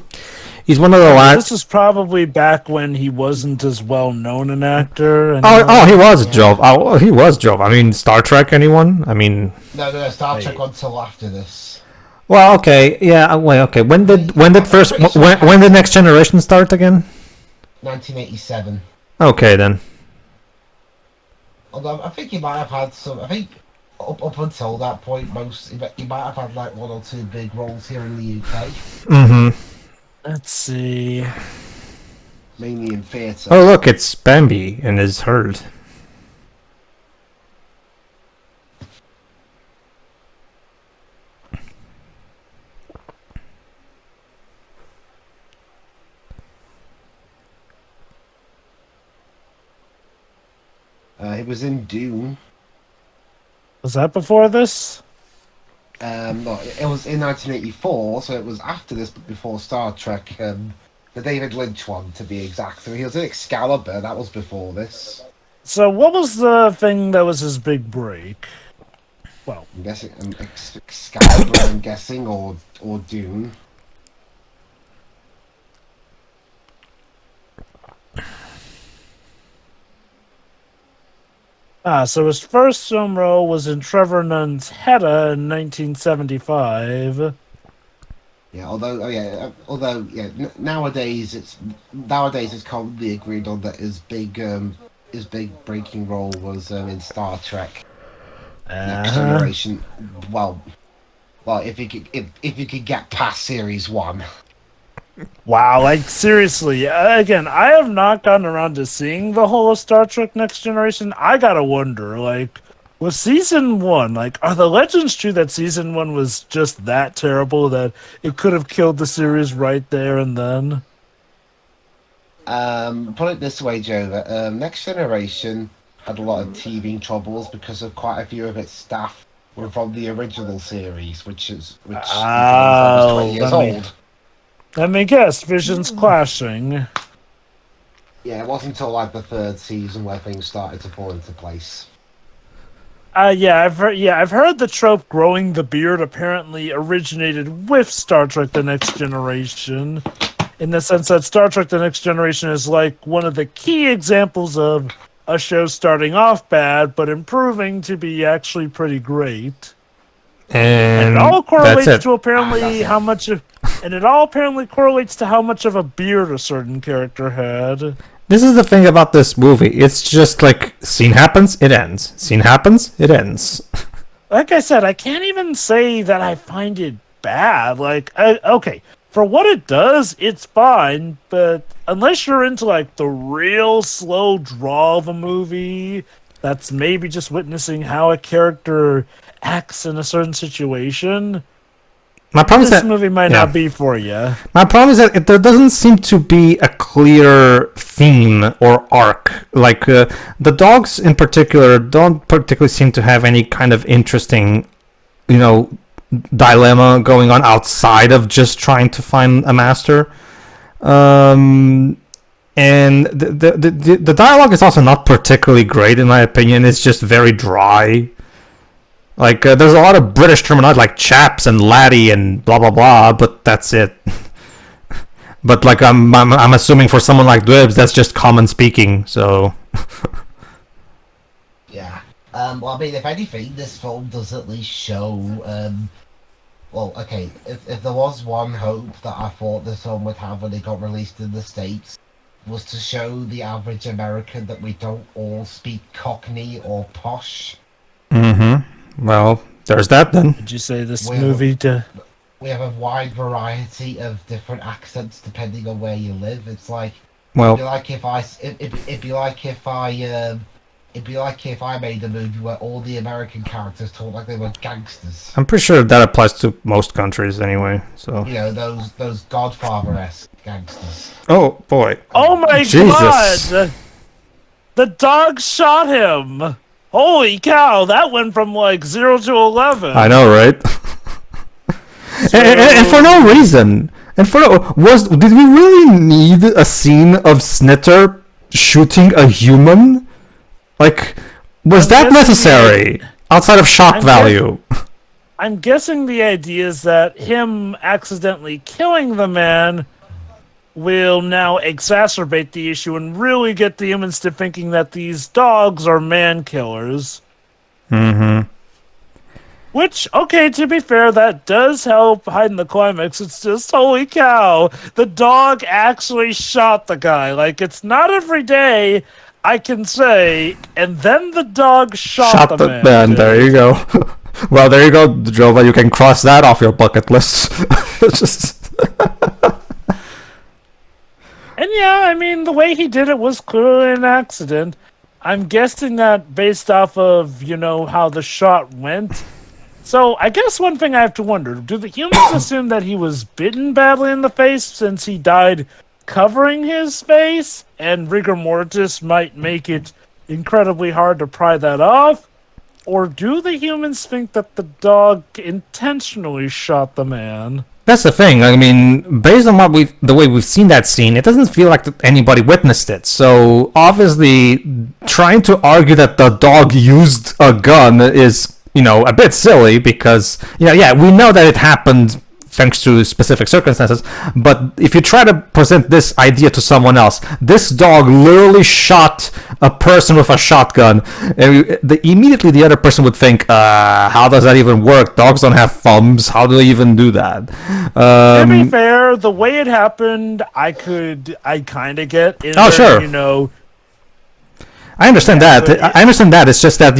He's one of the last. This is probably back when he wasn't as well known an actor. He was Jove. Oh, he was Jove. I mean, Star Trek. Anyone? I mean. No, Star Trek until after this. Well, okay, yeah. Wait, okay. When did Next Generation start again? 1987. Okay then. Although I think he might have had some. I think up until that point, he might have had like one or two big roles here in the UK. Mm-hmm. Let's see. Mainly in theatre. Oh look, it's Bambi and his herd. He was in Dune. Was that before this? No, it was in 1984, so it was after this, but before Star Trek. The David Lynch one, to be exact. So he was in Excalibur. That was before this. So what was the thing that was his big break? Well, I'm guessing Excalibur. I'm guessing, or Dune. so his first film role was in Trevor Nunn's Hedda in 1975. Yeah, nowadays it's commonly agreed on that his big breaking role was in Star Trek Next Generation. Well, if you could get past Series 1. Wow, like seriously, again, I have not gotten around to seeing the whole of Star Trek Next Generation. I gotta wonder, like, was season 1, like, are the legends true that season 1 was just that terrible that it could have killed the series right there and then? Put it this way, Joe, Next Generation had a lot of teething troubles because of quite a few of its staff were from the original series, which was 20 years old. Let me guess, visions clashing. Yeah, it wasn't until like the 3rd season where things started to fall into place. I've heard the trope growing the beard apparently originated with Star Trek The Next Generation, in the sense that Star Trek The Next Generation is like one of the key examples of a show starting off bad, but improving to be actually pretty great. And it all correlates to apparently how much of... And it all apparently correlates to how much of a beard a certain character had. This is the thing about this movie. It's just like, scene happens, it ends. Scene happens, it ends. Like I said, I can't even say that I find it bad. Like, okay, for what it does, it's fine, but unless you're into, like, the real slow draw of a movie, that's maybe just witnessing how a character acts in a certain situation... My problem this movie might not be for you. My problem is that there doesn't seem to be a clear theme or arc. Like, the dogs in particular don't particularly seem to have any kind of interesting, dilemma going on outside of just trying to find a master. And the dialogue is also not particularly great, in my opinion. It's just very dry. Like, there's a lot of British terminology, like chaps and laddie and blah blah blah, but that's it. But like, I'm assuming for someone like Dwebs, that's just common speaking. So. Yeah. Well, I mean, if anything, this film does at least show. Well, okay. If there was one hope that I thought this film would have when it got released in the States, was to show the average American that we don't all speak Cockney or posh. Mm-hmm. Well, there's that then. Did you say this movie to... We have a wide variety of different accents depending on where you live. It's like... Well... It'd be like if I made a movie where all the American characters talk like they were gangsters. I'm pretty sure that applies to most countries anyway, so... Those Godfather-esque gangsters. Oh, boy. Oh my Jesus. God! The dog shot him! Holy cow, that went from like 0 to 11. I know, right? And for no reason. Did we really need a scene of Snitter shooting a human? Like, was that necessary? Outside of shock value. I'm guessing the idea is that him accidentally killing the man will now exacerbate the issue and really get the humans to thinking that these dogs are man killers. Mm-hmm. Which, okay, to be fair, that does help hide in the climax. It's just, holy cow, the dog actually shot the guy. Like, it's not every day, I can say, and then the dog shot the man. There you go. Well, there you go, Jova. You can cross that off your bucket list. And yeah, I mean, the way he did it was clearly an accident. I'm guessing that based off of, how the shot went. So I guess one thing I have to wonder, do the humans assume that he was bitten badly in the face since he died covering his face? And rigor mortis might make it incredibly hard to pry that off? Or do the humans think that the dog intentionally shot the man? That's the thing. I mean, based on the way we've seen that scene, it doesn't feel like anybody witnessed it. So obviously, trying to argue that the dog used a gun is, a bit silly because, yeah, we know that it happened thanks to specific circumstances. But if you try to present this idea to someone else, this dog literally shot a person with a shotgun, and immediately the other person would think, how does that even work? Dogs don't have thumbs. How do they even do that? To be fair, the way it happened, I kind of get. Sure. I understand that. I understand that. It's just that,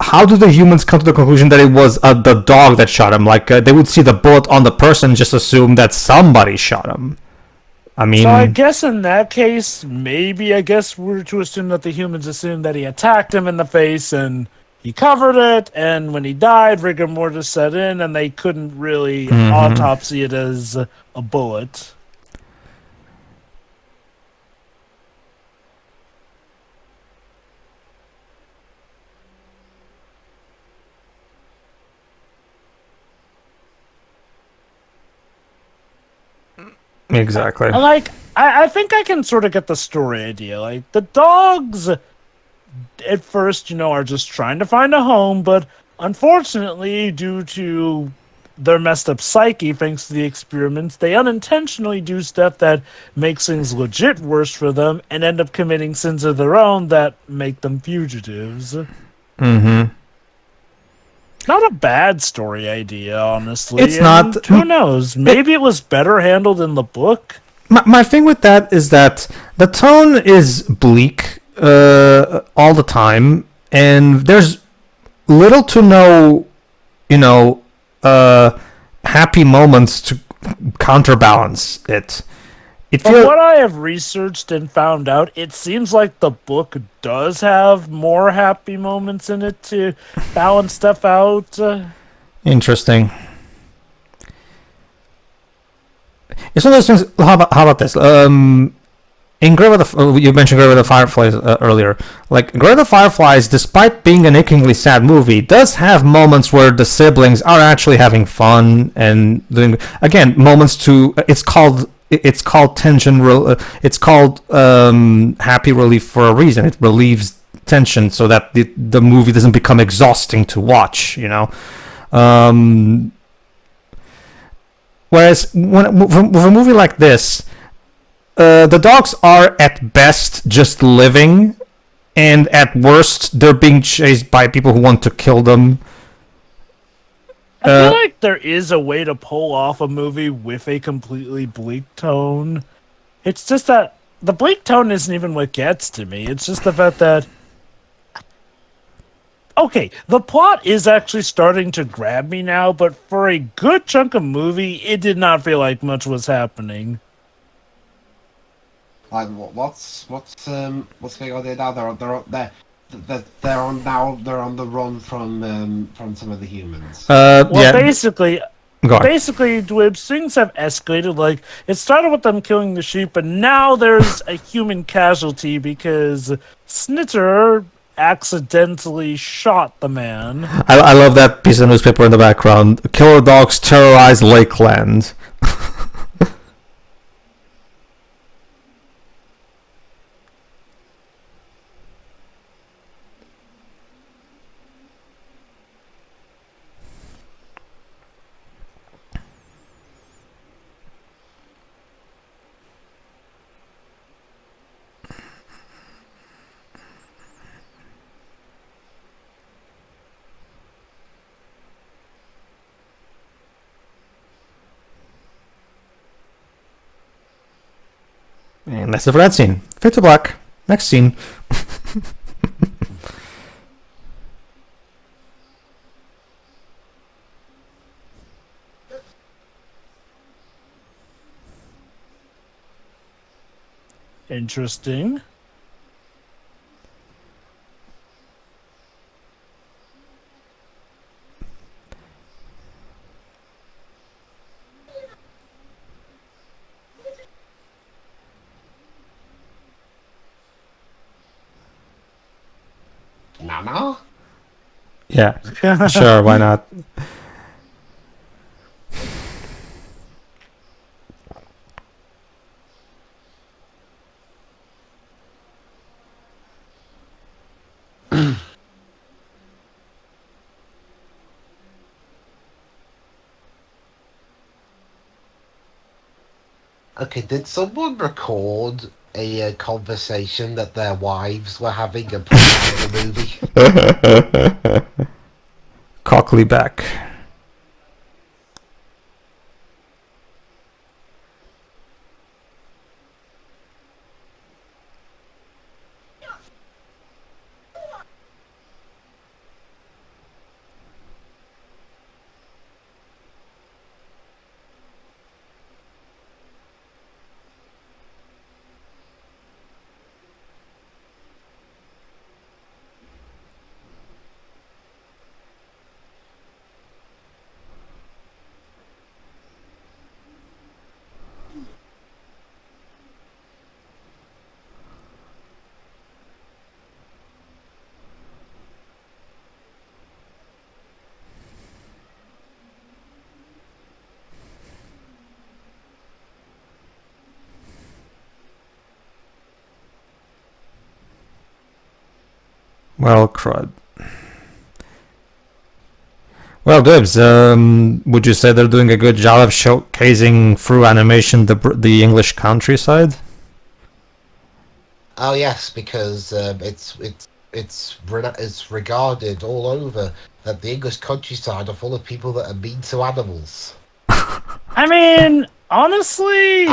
how do the humans come to the conclusion that it was the dog that shot him? Like, they would see the bullet on the person, just assume that somebody shot him. I mean... So I guess in that case, I guess we're to assume that the humans assumed that he attacked him in the face and he covered it, and when he died, rigor mortis set in, and they couldn't really autopsy it as a bullet. Exactly. I think I can sort of get the story idea. Like, the dogs, at first, are just trying to find a home, but unfortunately, due to their messed up psyche, thanks to the experiments, they unintentionally do stuff that makes things legit worse for them and end up committing sins of their own that make them fugitives. Mm-hmm. Not a bad story idea, honestly. It's not. Who knows? Maybe it was better handled in the book. My thing with that is that the tone is bleak all the time, and there's little to no, happy moments to counterbalance it. From what I have researched and found out, it seems like the book does have more happy moments in it to balance stuff out. Interesting. It's one of those things. How about this? In Grave of you mentioned Grave of the Fireflies earlier. Like, Grave of the Fireflies, despite being an achingly sad movie, does have moments where the siblings are actually having fun and doing, again, moments to. It's called tension. It's called happy relief for a reason. It relieves tension so that the movie doesn't become exhausting to watch. Whereas with a movie like this, the dogs are at best just living, and at worst they're being chased by people who want to kill them. I feel like there is a way to pull off a movie with a completely bleak tone. It's just that the bleak tone isn't even what gets to me. It's just the fact that... Okay, the plot is actually starting to grab me now, but for a good chunk of movie, it did not feel like much was happening. Like, what's going on there now? They're on the run from some of the humans. Basically, Dwibs, things have escalated. Like, it started with them killing the sheep, but now there's a human casualty because Snitter accidentally shot the man. I love that piece of newspaper in the background. Killer dogs terrorize Lakeland. And that's it for that scene. Fade to black. Next scene. Interesting. Nana? Yeah, sure, why not? Okay, did someone record a conversation that their wives were having and put it in the movie? Cockley back. Well, crud. Well, Dibs, would you say they're doing a good job of showcasing through animation the English countryside? Oh yes, because it's regarded all over that the English countryside are full of people that are mean to animals. I mean, honestly,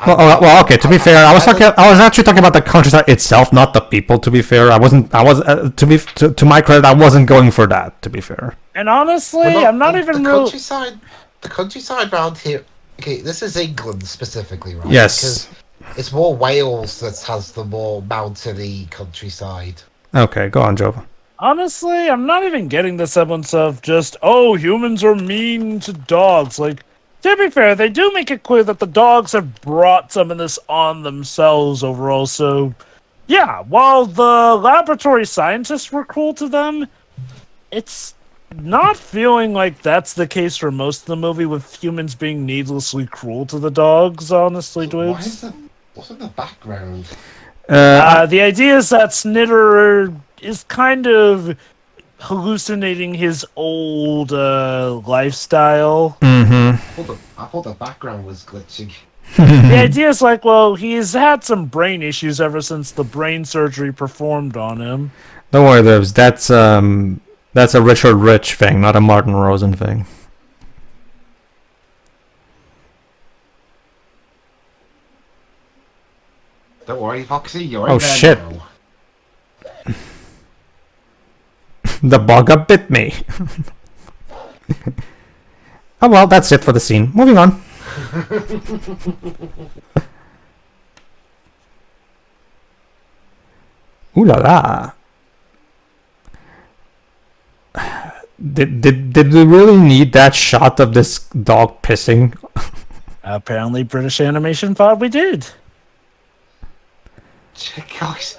Well, okay. To be fair, I was actually talking about the countryside itself, not the people. To be fair, to my credit, I wasn't going for that. To be fair, and honestly, I'm not even the real. countryside. The countryside round here. Okay, this is England specifically, right? yes. Because it's more Wales that has the more mountainy countryside. Okay, go on, Joe. Honestly, I'm not even getting the semblance of just, oh, humans are mean to dogs. Like, to be fair, they do make it clear that the dogs have brought some of this on themselves overall. So, yeah, while the laboratory scientists were cruel to them, it's not feeling like that's the case for most of the movie, with humans being needlessly cruel to the dogs, honestly, So Dweebs. what's in the background? The idea is that Snitter is kind of hallucinating his old lifestyle. Mm-hmm. I thought the background was glitching. The idea is like, well, he's had some brain issues ever since the brain surgery performed on him. Don't worry, Dibs. That's a Richard Rich thing, not a Martin Rosen thing. Don't worry, Foxy, you're in Oh there shit! now. The bugger bit me. Oh well, that's it for the scene. Moving on. Ooh la la. Did we really need that shot of this dog pissing? Apparently, British Animation thought we did. Guys,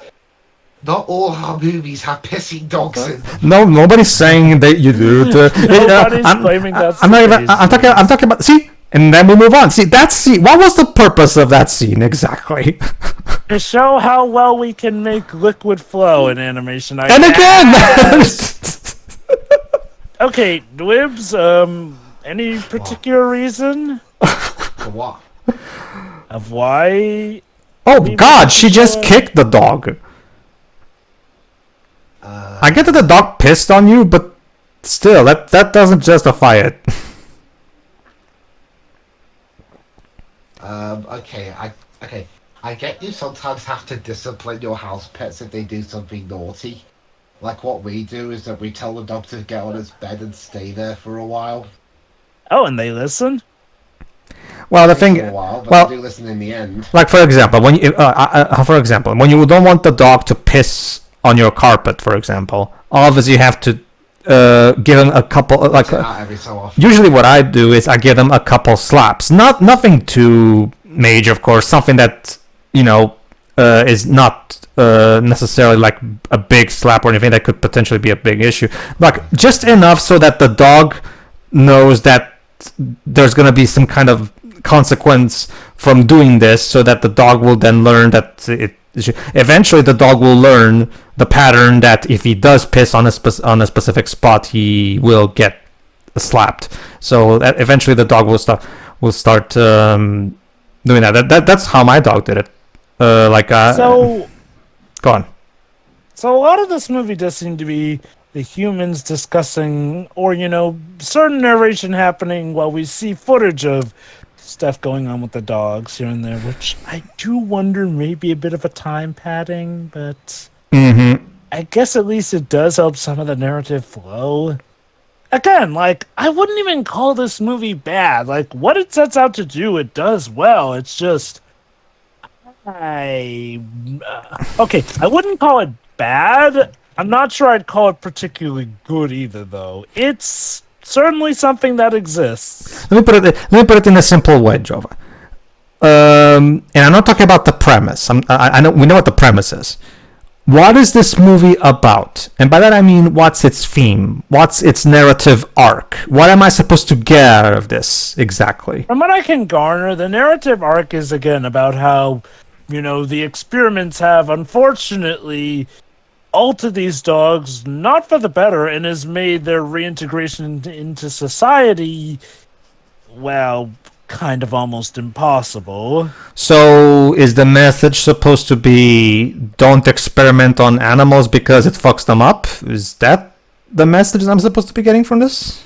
not all our movies have pissing dogs in them. No, nobody's saying that you do. Nobody's claiming that's I'm the not even. case. I'm talking about. See, and then we move on. See, that scene. What was the purpose of that scene exactly? To show how well we can make liquid flow in animation. And again. Okay, Dwibs, any particular reason For what? of why? Oh Maybe God! we She should just show it. kicked the dog. I get that the dog pissed on you, but still, that doesn't justify it. Okay, I get you sometimes have to discipline your house pets if they do something naughty. Like what we do is that we tell the dog to get on its bed and stay there for a while. Oh, and they listen? Well, the Takes thing. a while, but well, they do listen in the end. Like for example, when you don't want the dog to piss on your carpet, for example, obviously you have to give them a couple Every so often. usually what I do is I give them a couple slaps. Nothing too major, of course. Something that is not necessarily like a big slap or anything that could potentially be a big issue. Like just enough so that the dog knows that there's going to be some kind of consequence from doing this, so that the dog will then learn that eventually the dog will learn the pattern that if he does piss on a specific spot, he will get slapped. So that eventually the dog will start doing that. That's how my dog did it. Go on. So a lot of this movie does seem to be the humans discussing, or certain narration happening while we see footage of stuff going on with the dogs here and there, which I do wonder may be a bit of a time padding, but I guess at least it does help some of the narrative flow. Again, I wouldn't even call this movie bad. What it sets out to do, it does well. It's just, I wouldn't call it bad. I'm not sure I'd call it particularly good either, though. It's certainly something that exists. Let me put it in a simple way, Jova. And I'm not talking about the premise. I know we know what the premise is. What is this movie about? And by that I mean, what's its theme? What's its narrative arc? What am I supposed to get out of this exactly? From what I can garner, the narrative arc is again about how, the experiments have unfortunately altered these dogs, not for the better, and has made their reintegration into society, well, kind of almost impossible. So is the message supposed to be don't experiment on animals because it fucks them up? Is that the message I'm supposed to be getting from this?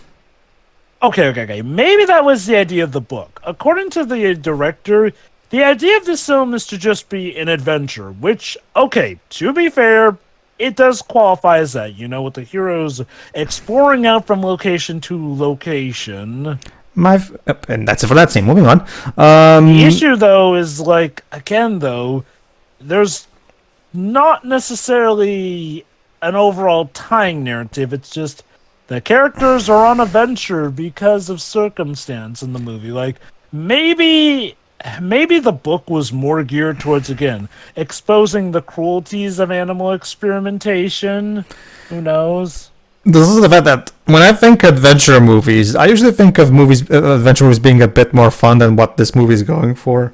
Okay. Maybe that was the idea of the book. According to the director, the idea of this film is to just be an adventure, which, okay, to be fair, it does qualify as that, with the heroes exploring out from location to location. And that's it for that scene. Moving on. The issue, though, is there's not necessarily an overall tying narrative. It's just the characters are on a venture because of circumstance in the movie. Maybe the book was more geared towards, again, exposing the cruelties of animal experimentation. Who knows? This is the fact that when I think adventure movies, I usually think of adventure movies being a bit more fun than what this movie is going for.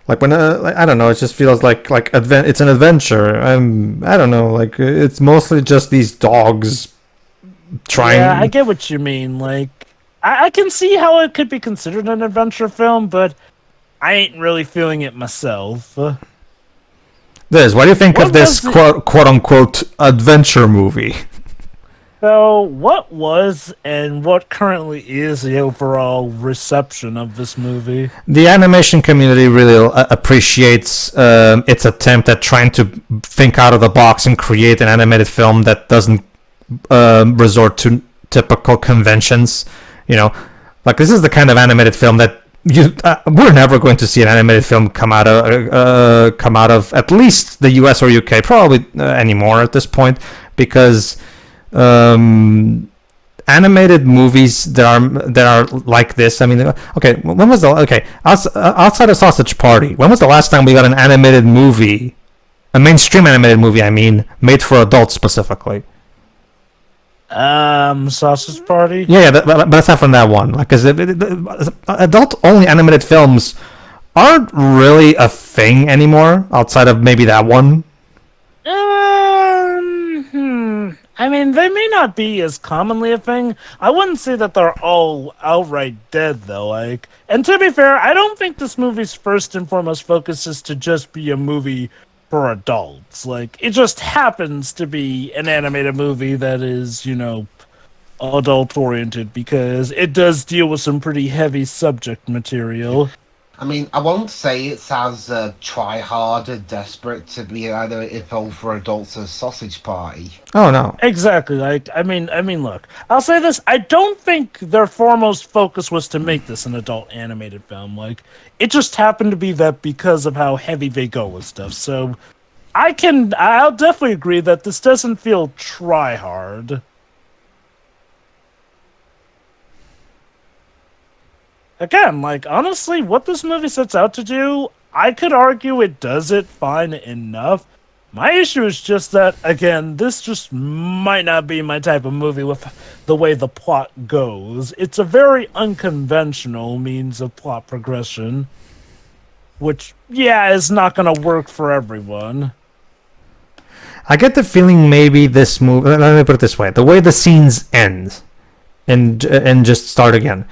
I don't know, it just feels like it's an adventure. I don't know, it's mostly just these dogs trying. Yeah, I get what you mean. I can see how it could be considered an adventure film, but I ain't really feeling it myself. Liz, what do you think of this quote-unquote adventure movie? So, what was and what currently is the overall reception of this movie? The animation community really appreciates its attempt at trying to think out of the box and create an animated film that doesn't resort to typical conventions. This is the kind of animated film that we're never going to see an animated film come out of at least the US or UK, probably anymore at this point, because animated movies that are like this. I mean, okay, outside of Sausage Party, when was the last time we got an animated movie, a mainstream animated movie, I mean, made for adults specifically? Sausage Party? Yeah, but aside from that one, because adult-only animated films aren't really a thing anymore, outside of maybe that one. I mean, they may not be as commonly a thing. I wouldn't say that they're all outright dead, though. And to be fair, I don't think this movie's first and foremost focus is to just be a movie for adults. It just happens to be an animated movie that is, adult-oriented, because it does deal with some pretty heavy subject material. I mean, I won't say it sounds try-hard and desperate to be either a film for adults or Sausage Party. Oh, no. Exactly. I mean, look, I'll say this. I don't think their foremost focus was to make this an adult animated film. It just happened to be that because of how heavy they go with stuff. So, I'll definitely agree that this doesn't feel try-hard. Again, honestly, what this movie sets out to do, I could argue it does it fine enough. My issue is just that, again, this just might not be my type of movie with the way the plot goes. It's a very unconventional means of plot progression, which, yeah, is not going to work for everyone. I get the feeling maybe this movie. Let me put it this way: the way the scenes end and just start again.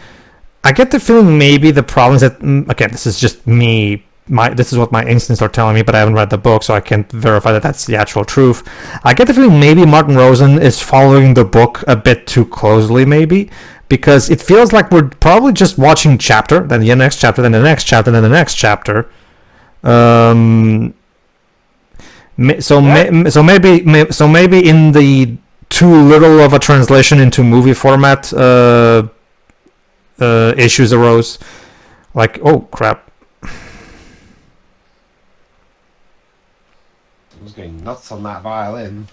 I get the feeling maybe the problem is that again, this is just me. This is what my instincts are telling me, but I haven't read the book, so I can't verify that that's the actual truth. I get the feeling maybe Martin Rosen is following the book a bit too closely, maybe, because it feels like we're probably just watching chapter, then the next chapter, then the next chapter, then the next chapter. So maybe in the too little of a translation into movie format, issues arose. Like, oh crap. I was going nuts on that violin.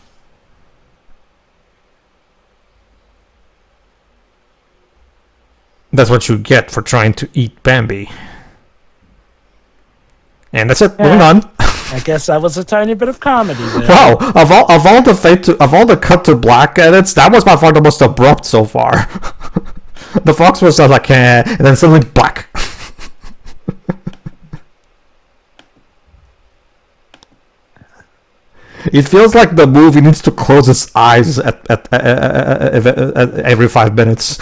That's what you get for trying to eat Bambi. And that's it. Yeah. Moving on. I guess that was a tiny bit of comedy there. Wow, of all the cut to black edits, that was by far the most abrupt so far. The fox was just like, and then suddenly black. It feels like the movie needs to close its eyes at every 5 minutes.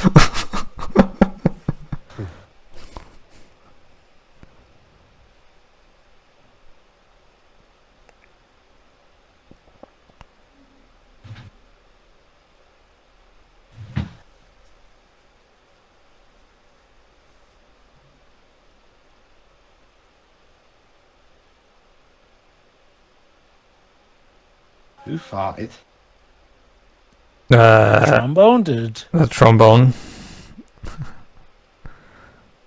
Who farted? Trombone did. The trombone.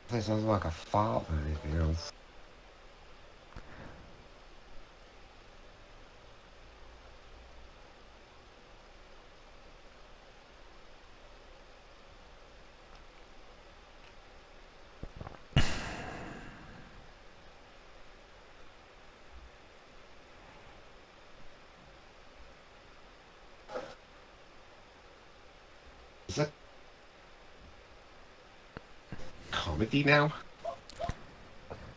That sounds like a fart or anything else. Is that comedy now?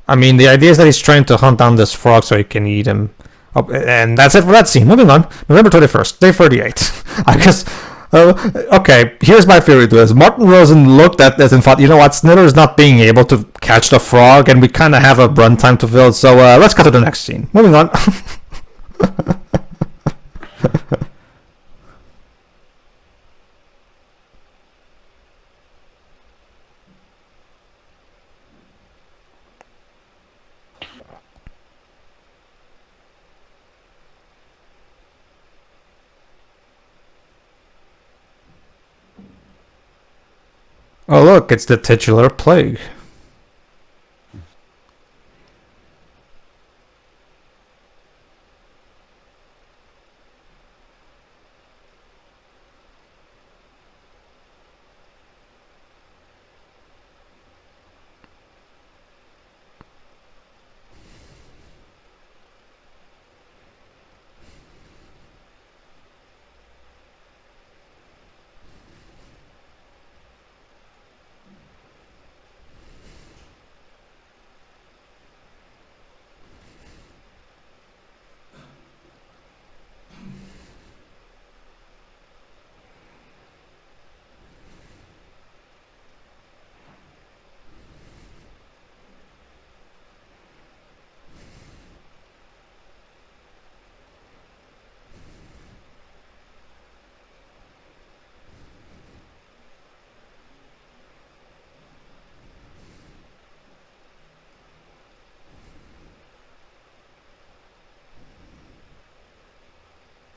I mean, the idea is that he's trying to hunt down this frog so he can eat him. Oh, and that's it for that scene. Moving on. November 21st, day 38. I guess. Okay, here's my theory to this. Martin Rosen looked at this and thought, you know what, Snitter's not being able to catch the frog, and we kind of have a runtime to fill, so let's cut to the next scene. Moving on. Oh look, it's the titular plague.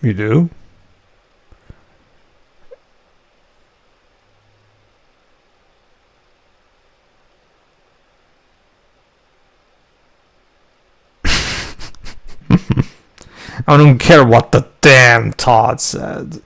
You do? I don't care what the damn Todd said.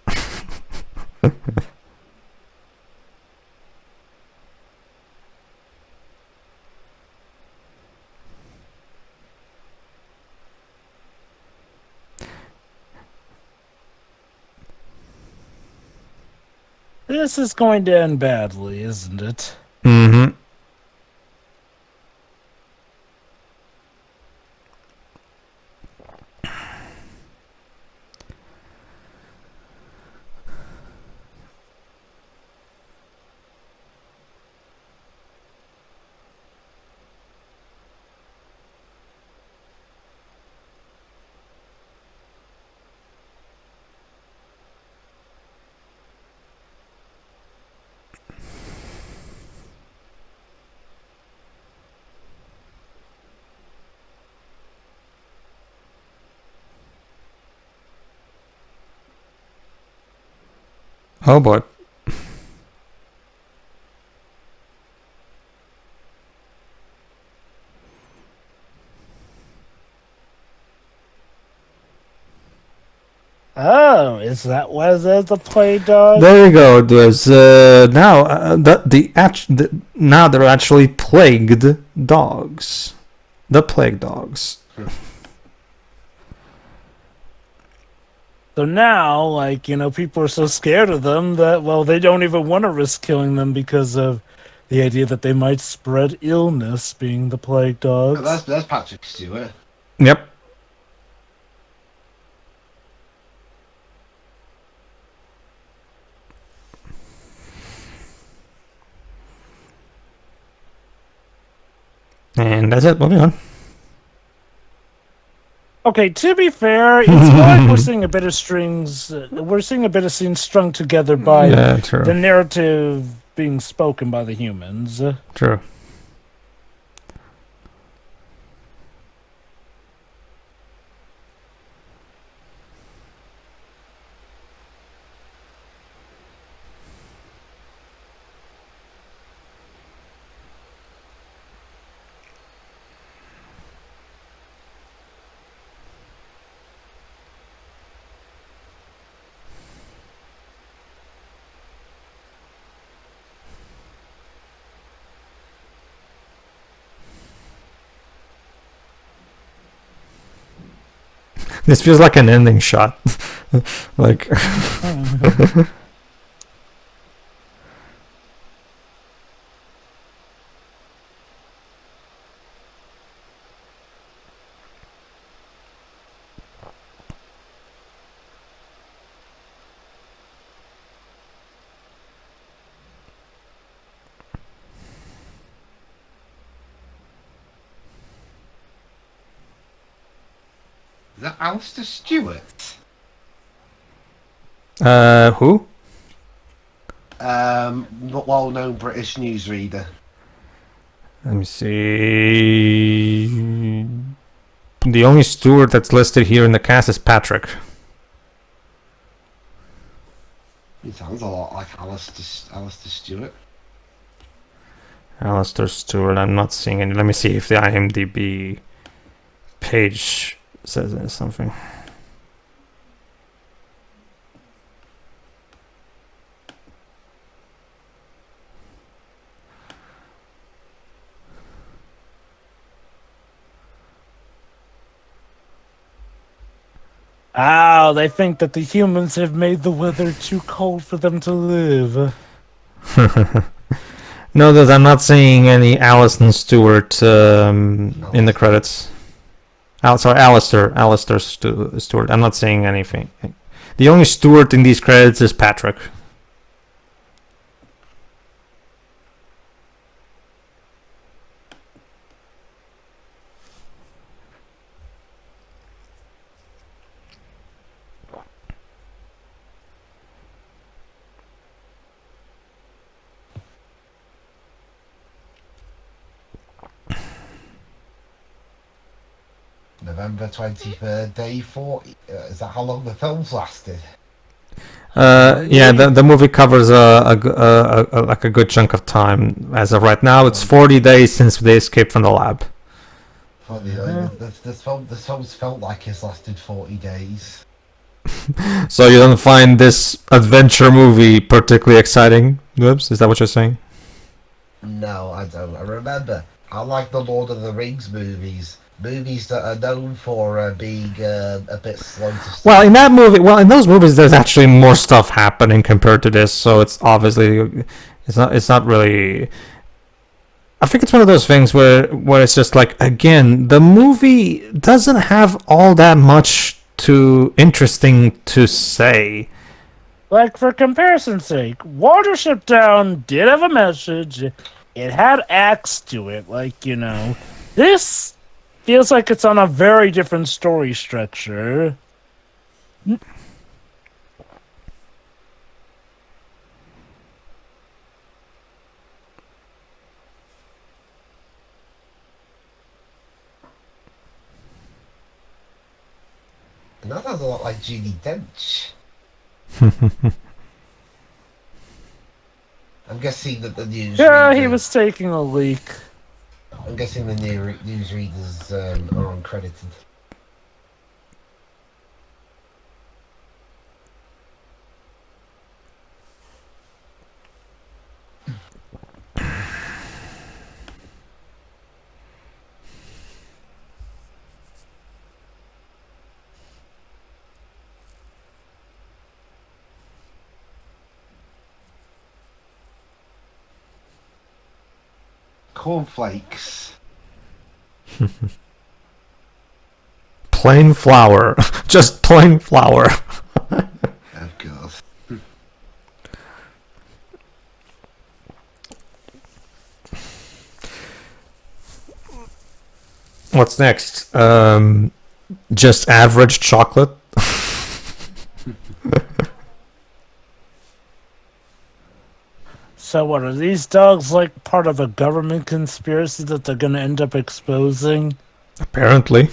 This is going to end badly, isn't it? Mm-hmm. Oh boy. Oh, is that why there's a play dog? There you go. There's now now they're actually plagued dogs. The plague dogs. So now, like, people are so scared of them that, well, they don't even want to risk killing them because of the idea that they might spread illness, being the plague dogs. That's Patrick Stewart. Yep. And that's it. Moving on. Okay, to be fair, it's more like we're seeing a bit of strings. We're seeing a bit of scenes strung together by Yeah, true. the narrative being spoken by the humans. True. This feels like an ending shot. Like. Is that Alistair Stewart? Who? Not well-known British newsreader. Let me see. The only Stewart that's listed here in the cast is Patrick. He sounds a lot like Alistair Stewart. Alistair Stewart. I'm not seeing any. Let me see if the IMDb page says something. Oh, they think that the humans have made the weather too cold for them to live. No, I'm not seeing any Alison Stewart in the credits. Sorry, Alistair Stewart. I'm not seeing anything. The only Stewart in these credits is Patrick. November 23rd, day 40. Is that how long the film's lasted? Yeah, the movie covers a good chunk of time. As of right now, it's 40 days since they escaped from the lab. Funny, this film's felt like it's lasted 40 days. So you don't find this adventure movie particularly exciting? Oops, is that what you're saying? No, I don't. I remember, I like the Lord of the Rings movies. movies that are known for being a bit slow to start. Well, in those movies, there's actually more stuff happening compared to this, so it's obviously it's not really. I think it's one of those things where it's just like, again, the movie doesn't have all that much too interesting to say. Like, for comparison's sake, Watership Down did have a message. It had acts to it. Like, you know, this feels like it's on a very different story structure. And that sounds a lot like Judy Dench. I'm guessing that the news. Yeah, he was taking a leak. I'm guessing the newsreaders are uncredited. Cornflakes. Plain flour. Just plain flour. Of course. What's next? Just average chocolate. So what, are these dogs like part of a government conspiracy that they're gonna end up exposing? Apparently.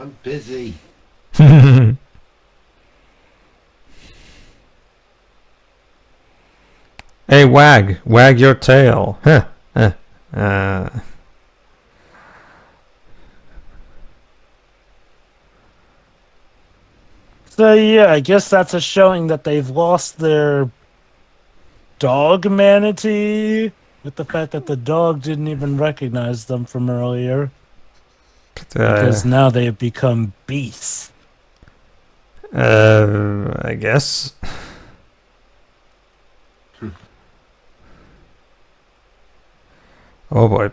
I'm busy. Hey, wag your tail. Huh. Uh. So yeah, I guess that's a showing that they've lost their dog manatee, with the fact that the dog didn't even recognize them from earlier. Because now they have become beasts. I guess. Oh boy.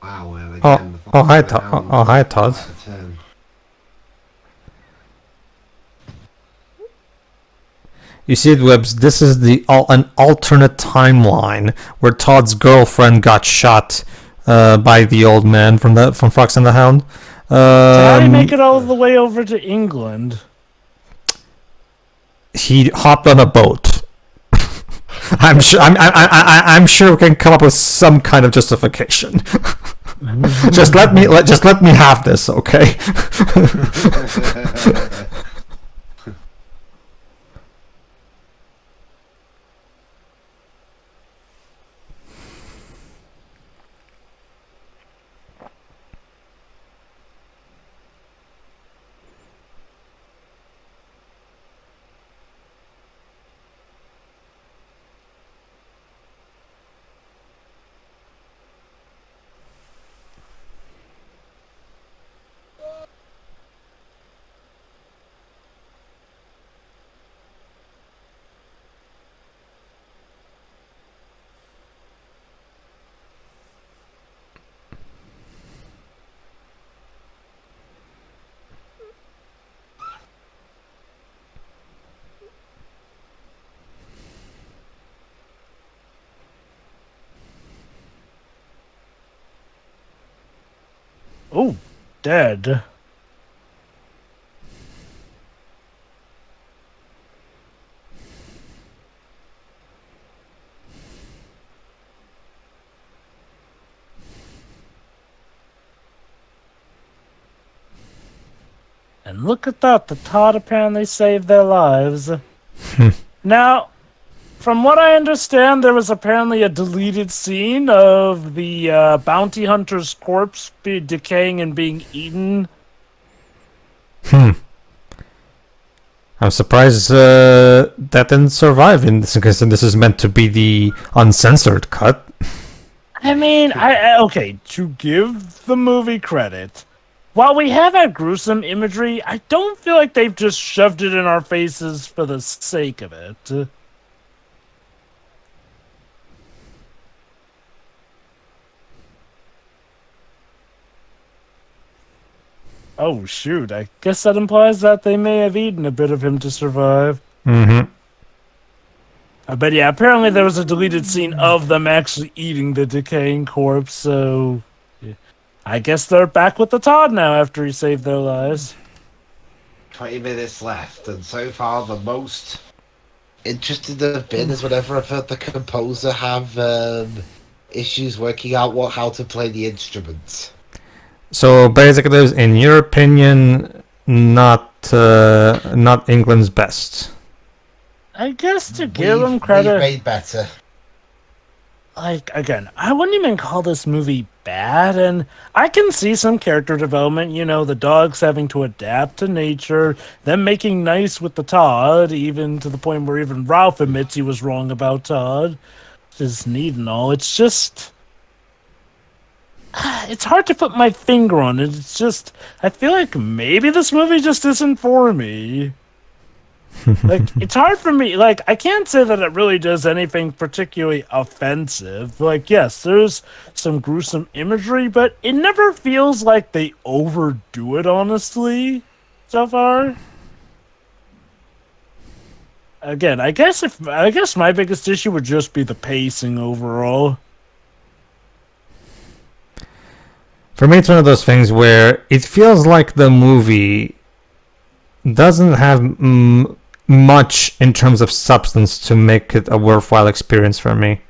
Wow, well, again, Hi, Todd. Oh, hi, Todd. You see it, Webbs. This is an alternate timeline where Todd's girlfriend got shot by the old man from Fox and the Hound. So how do you make it all the way over to England? He hopped on a boat. I'm sure. I'm sure we can come up with some kind of justification. just let me have this, okay? Oh, dead. And look at that, the Todd apparently saved their lives. Now, from what I understand, there was apparently a deleted scene of the bounty hunter's corpse decaying and being eaten. I'm surprised that didn't survive in this, because this is meant to be the uncensored cut. I mean, okay, to give the movie credit, while we have had gruesome imagery, I don't feel like they've just shoved it in our faces for the sake of it. Oh, shoot. I guess that implies that they may have eaten a bit of him to survive. Mm-hmm. But yeah, apparently there was a deleted scene of them actually eating the decaying corpse, so yeah. I guess they're back with the Todd now after he saved their lives. 20 minutes left, and so far the most interested I've been is whenever I've heard the composer have issues working out how to play the instruments. So basically, in your opinion, not England's best. I guess to give them credit, we've made better. like, again, I wouldn't even call this movie bad, and I can see some character development, you know, the dogs having to adapt to nature, them making nice with the Todd, even to the point where even Ralph admits he was wrong about Todd. Which is neat and all. It's just... it's hard to put my finger on it. It's just... I feel like maybe this movie just isn't for me. Like, it's hard for me. Like, I can't say that it really does anything particularly offensive. Like, yes, there's some gruesome imagery, but it never feels like they overdo it, honestly, so far. Again, I guess my biggest issue would just be the pacing overall. For me, it's one of those things where it feels like the movie doesn't have much in terms of substance to make it a worthwhile experience for me.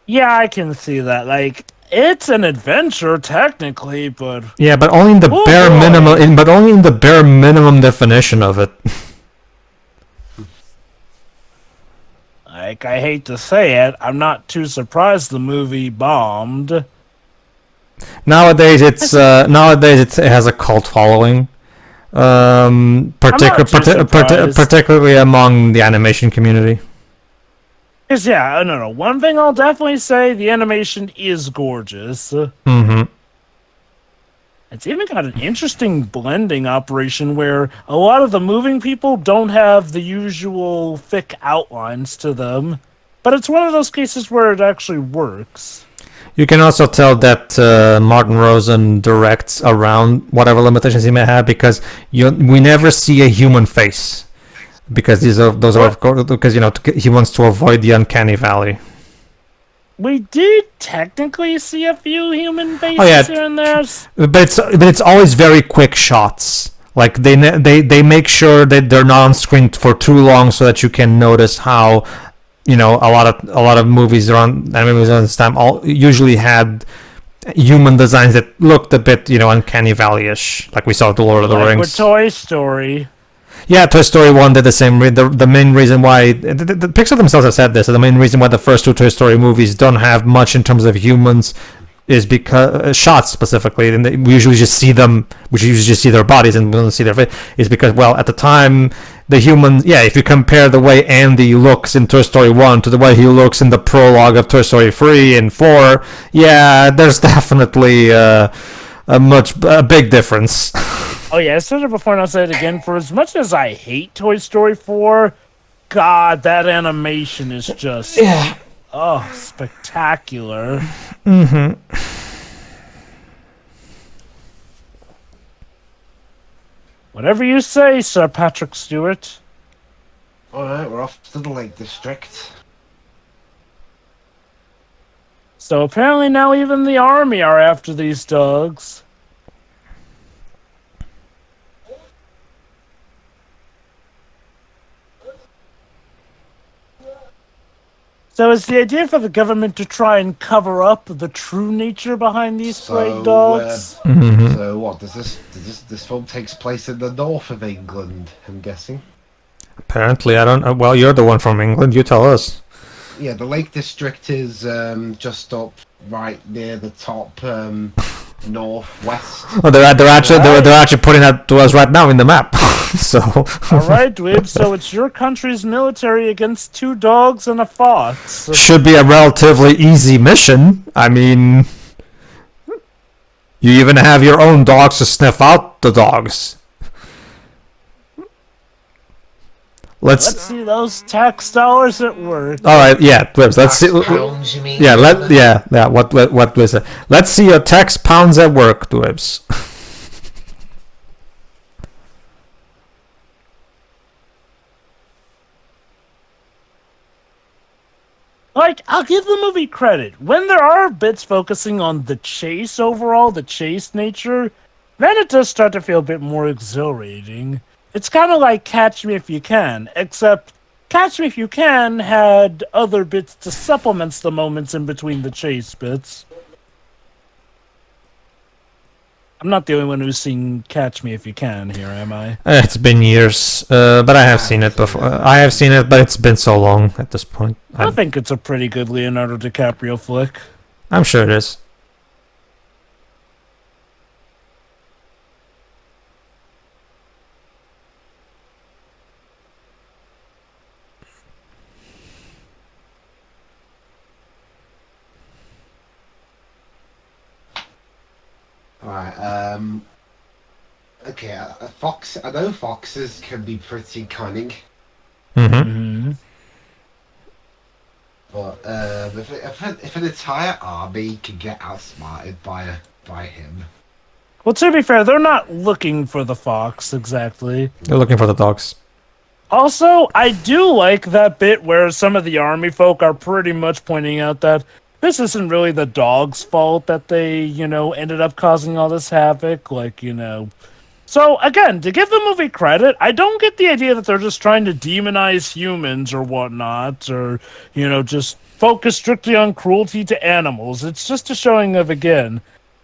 Yeah, I can see that. Like, it's an adventure technically, but Yeah, but only in the Oh, bare boy. minimum. But only in the bare minimum definition of it. like, I hate to say it, I'm not too surprised the movie bombed. Nowadays, it has a cult following. Particularly among the animation community. Because, yeah, no. One thing I'll definitely say, the animation is gorgeous. Mm-hmm. It's even got an interesting blending operation where a lot of the moving people don't have the usual thick outlines to them. But it's one of those cases where it actually works. You can also tell that Martin Rosen directs around whatever limitations he may have, because we never see a human face, because he wants to avoid the uncanny valley. We did technically see a few human faces here and there. But it's always very quick shots. Like they make sure that they're not on screen for too long, so that you can notice how. You know, a lot of movies around this time usually had human designs that looked a bit, uncanny valley-ish, like we saw with the Lord of the Rings. With Toy Story. Yeah, Toy Story 1 did the same. The main reason why the Pixar themselves have said this. The main reason why the first two Toy Story movies don't have much in terms of humans is because shots specifically, and we usually just see them. We usually just see their bodies and we don't see their face. Is because, well, at the time, the humans. Yeah, if you compare the way Andy looks in Toy Story 1 to the way he looks in the prologue of Toy Story 3 and 4, yeah, there's definitely a big difference. Oh yeah, I said it before and I'll say it again. For as much as I hate Toy Story 4, God, that animation is just spectacular. Mm-hmm. Whatever you say, Sir Patrick Stewart. Alright, we're off to the Lake District. So apparently now even the army are after these dogs. So is the idea for the government to try and cover up the true nature behind these plague dogs? So what does this film takes place in the north of England? I'm guessing. Apparently, I don't know. Well, you're the one from England. You tell us. Yeah, the Lake District is just up right near the top northwest. Oh, they're actually putting that to us right now in the map. So. All right, Dweeb. So it's your country's military against 2 dogs and a fox. Should be a relatively easy mission. I mean, you even have your own dogs to sniff out the dogs. Let's see those tax dollars at work. All right, yeah, let's see. Pounds, you mean? Yeah. What was it? Let's see your tax pounds at work, Dwebs. Like, I'll give the movie credit. When there are bits focusing on the chase overall, the chase nature, then it does start to feel a bit more exhilarating. It's kind of like Catch Me If You Can, except Catch Me If You Can had other bits to supplement the moments in between the chase bits. I'm not the only one who's seen Catch Me If You Can here, am I? It's been years, but I have seen it before. I have seen it, but it's been so long at this point. I think it's a pretty good Leonardo DiCaprio flick. I'm sure it is. Right. Okay. A fox. I know foxes can be pretty cunning, Mm-hmm. but if an entire army can get outsmarted by him. Well, to be fair, they're not looking for the fox exactly. They're looking for the dogs. Also, I do like that bit where some of the army folk are pretty much pointing out that this isn't really the dog's fault that they, ended up causing all this havoc. So, again, to give the movie credit, I don't get the idea that they're just trying to demonize humans or whatnot, or, just focus strictly on cruelty to animals. It's just a showing of, again,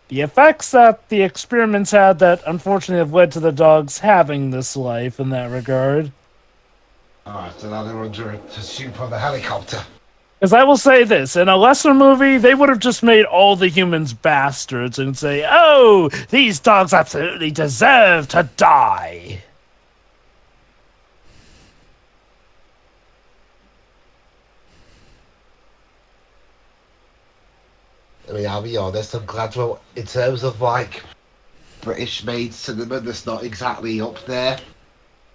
the effects that the experiments had that unfortunately have led to the dogs having this life in that regard. Alright, so now they're under pursuit of the helicopter. Because I will say this, in a lesser movie, they would have just made all the humans bastards and say, oh, these dogs absolutely deserve to die. I mean, I'll be honest, I'm glad we're, in terms of, British-made cinema that's not exactly up there.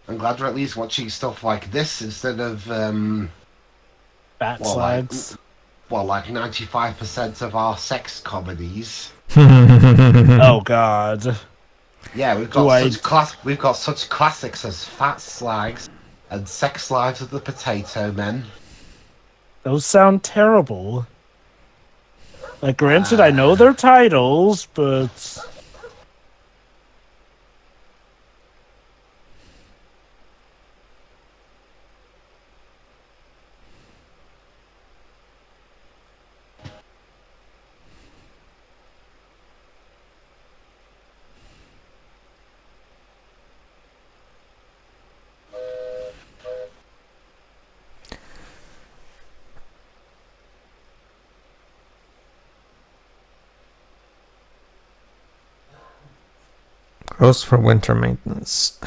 I'm glad we're at least watching stuff like this instead of, Bat slags. 95% of our sex comedies. Oh, God. Yeah, we've got such classics as Fat Slags and Sex Lives of the Potato Men. Those sound terrible. Granted, I know their titles, but... Goes for winter maintenance.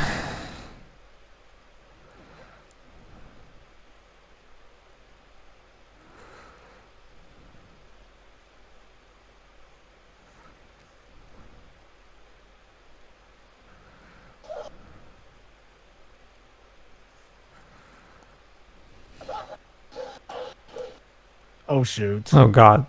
Oh, shoot. Oh, God.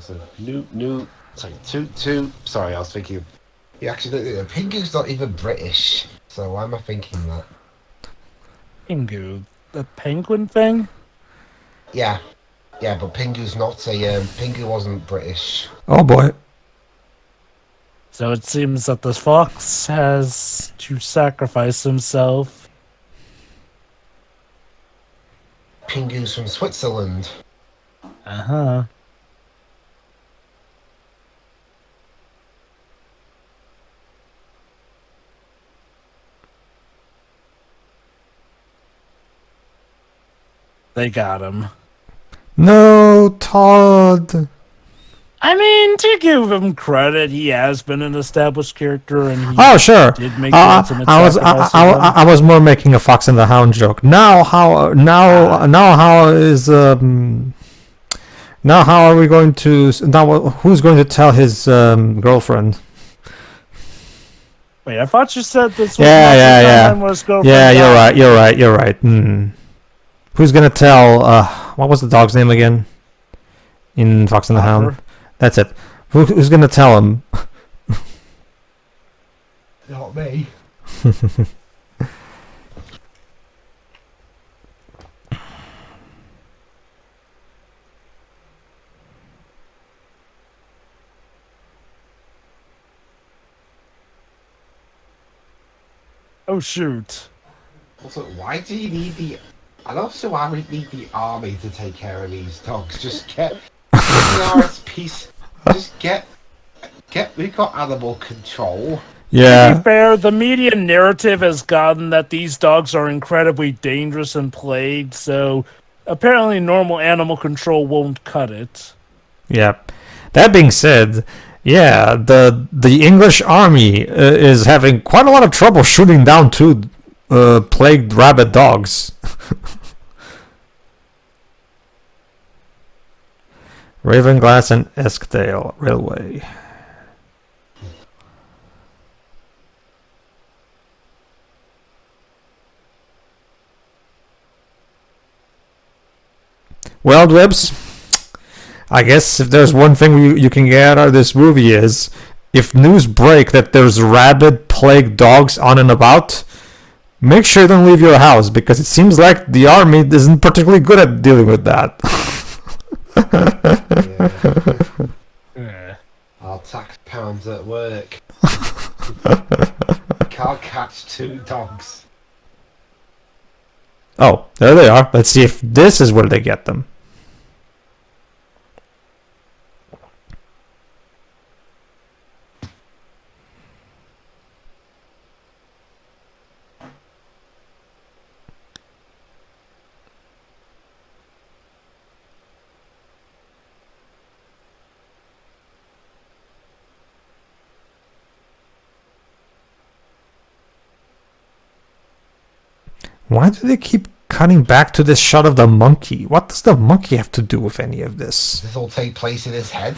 Also, sorry, two. Sorry, I was thinking. Yeah, actually, Pingu's not even British, so why am I thinking that? Pingu, the penguin thing. Yeah, yeah, but Pingu's not a. Pingu wasn't British. Oh boy. So it seems that the fox has to sacrifice himself. Pingu's from Switzerland. Uh-huh. They got him. No, Todd. I mean, to give him credit, he has been an established character, and he Oh, sure. did make the ultimate I was sacrifice for them. I was more making a Fox and the Hound joke. Now how are we going to who's going to tell his girlfriend? Wait, I thought you said this was Yeah. was girlfriend. Yeah, died. you're right. Who's gonna tell? What was the dog's name again? In Fox and the Hound. Hopper. That's it. Who's gonna tell him? Not me. Oh shoot! Also, why do you need the? And also, why would you need the army to take care of these dogs? Just get the RSPs. Just get. We got animal control. To Yeah. be fair, the media narrative has gotten that these dogs are incredibly dangerous and plagued, so apparently normal animal control won't cut it. Yeah. That being said, yeah, the English army is having quite a lot of trouble shooting down two plagued rabid dogs. Ravenglass and Eskdale Railway. Well, Dwebs, I guess if there's one thing you can get out of this movie is if news break that there's rabid plague dogs on and about, make sure you don't leave your house because it seems like the army isn't particularly good at dealing with that. Yeah. Our tax pounds at work. Can't catch two dogs. Oh, there they are. Let's see if this is where they get them. Why do they keep cutting back to this shot of the monkey? What does the monkey have to do with any of this? Does this all take place in his head?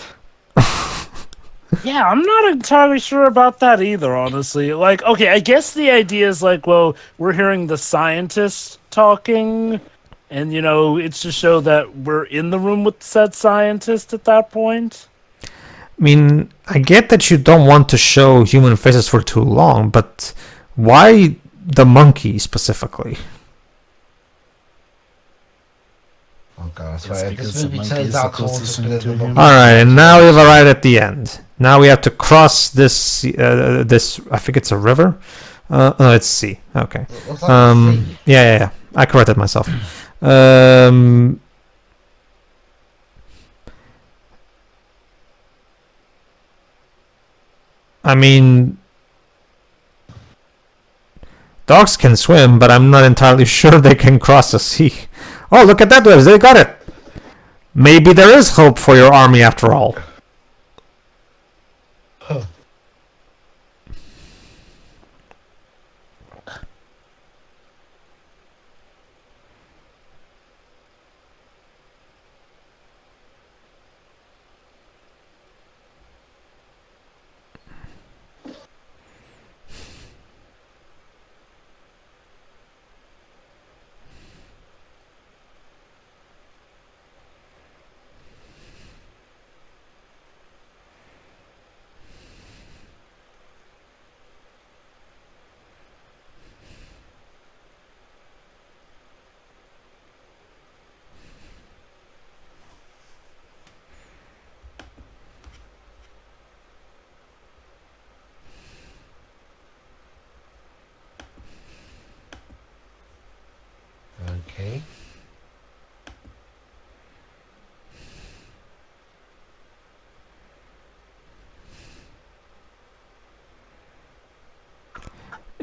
Yeah, I'm not entirely sure about that either, honestly. Like, okay, I guess the idea is like, well, we're hearing the scientists talking, and, you know, it's to show that we're in the room with said scientist at that point. I mean, I get that you don't want to show human faces for too long, but why the monkey specifically? Oh god, I It's swear. If because this the movie monkey turns is the out to closest have been thing to the him. monkey. Alright, and now we've arrived at the end. Now we have to cross this, this, I think it's a river? No, it's sea. Okay. What's that? Sea? Yeah. I corrected myself. I mean, dogs can swim, but I'm not entirely sure they can cross the sea. Oh, look at that, Webs. They got it. Maybe there is hope for your army after all.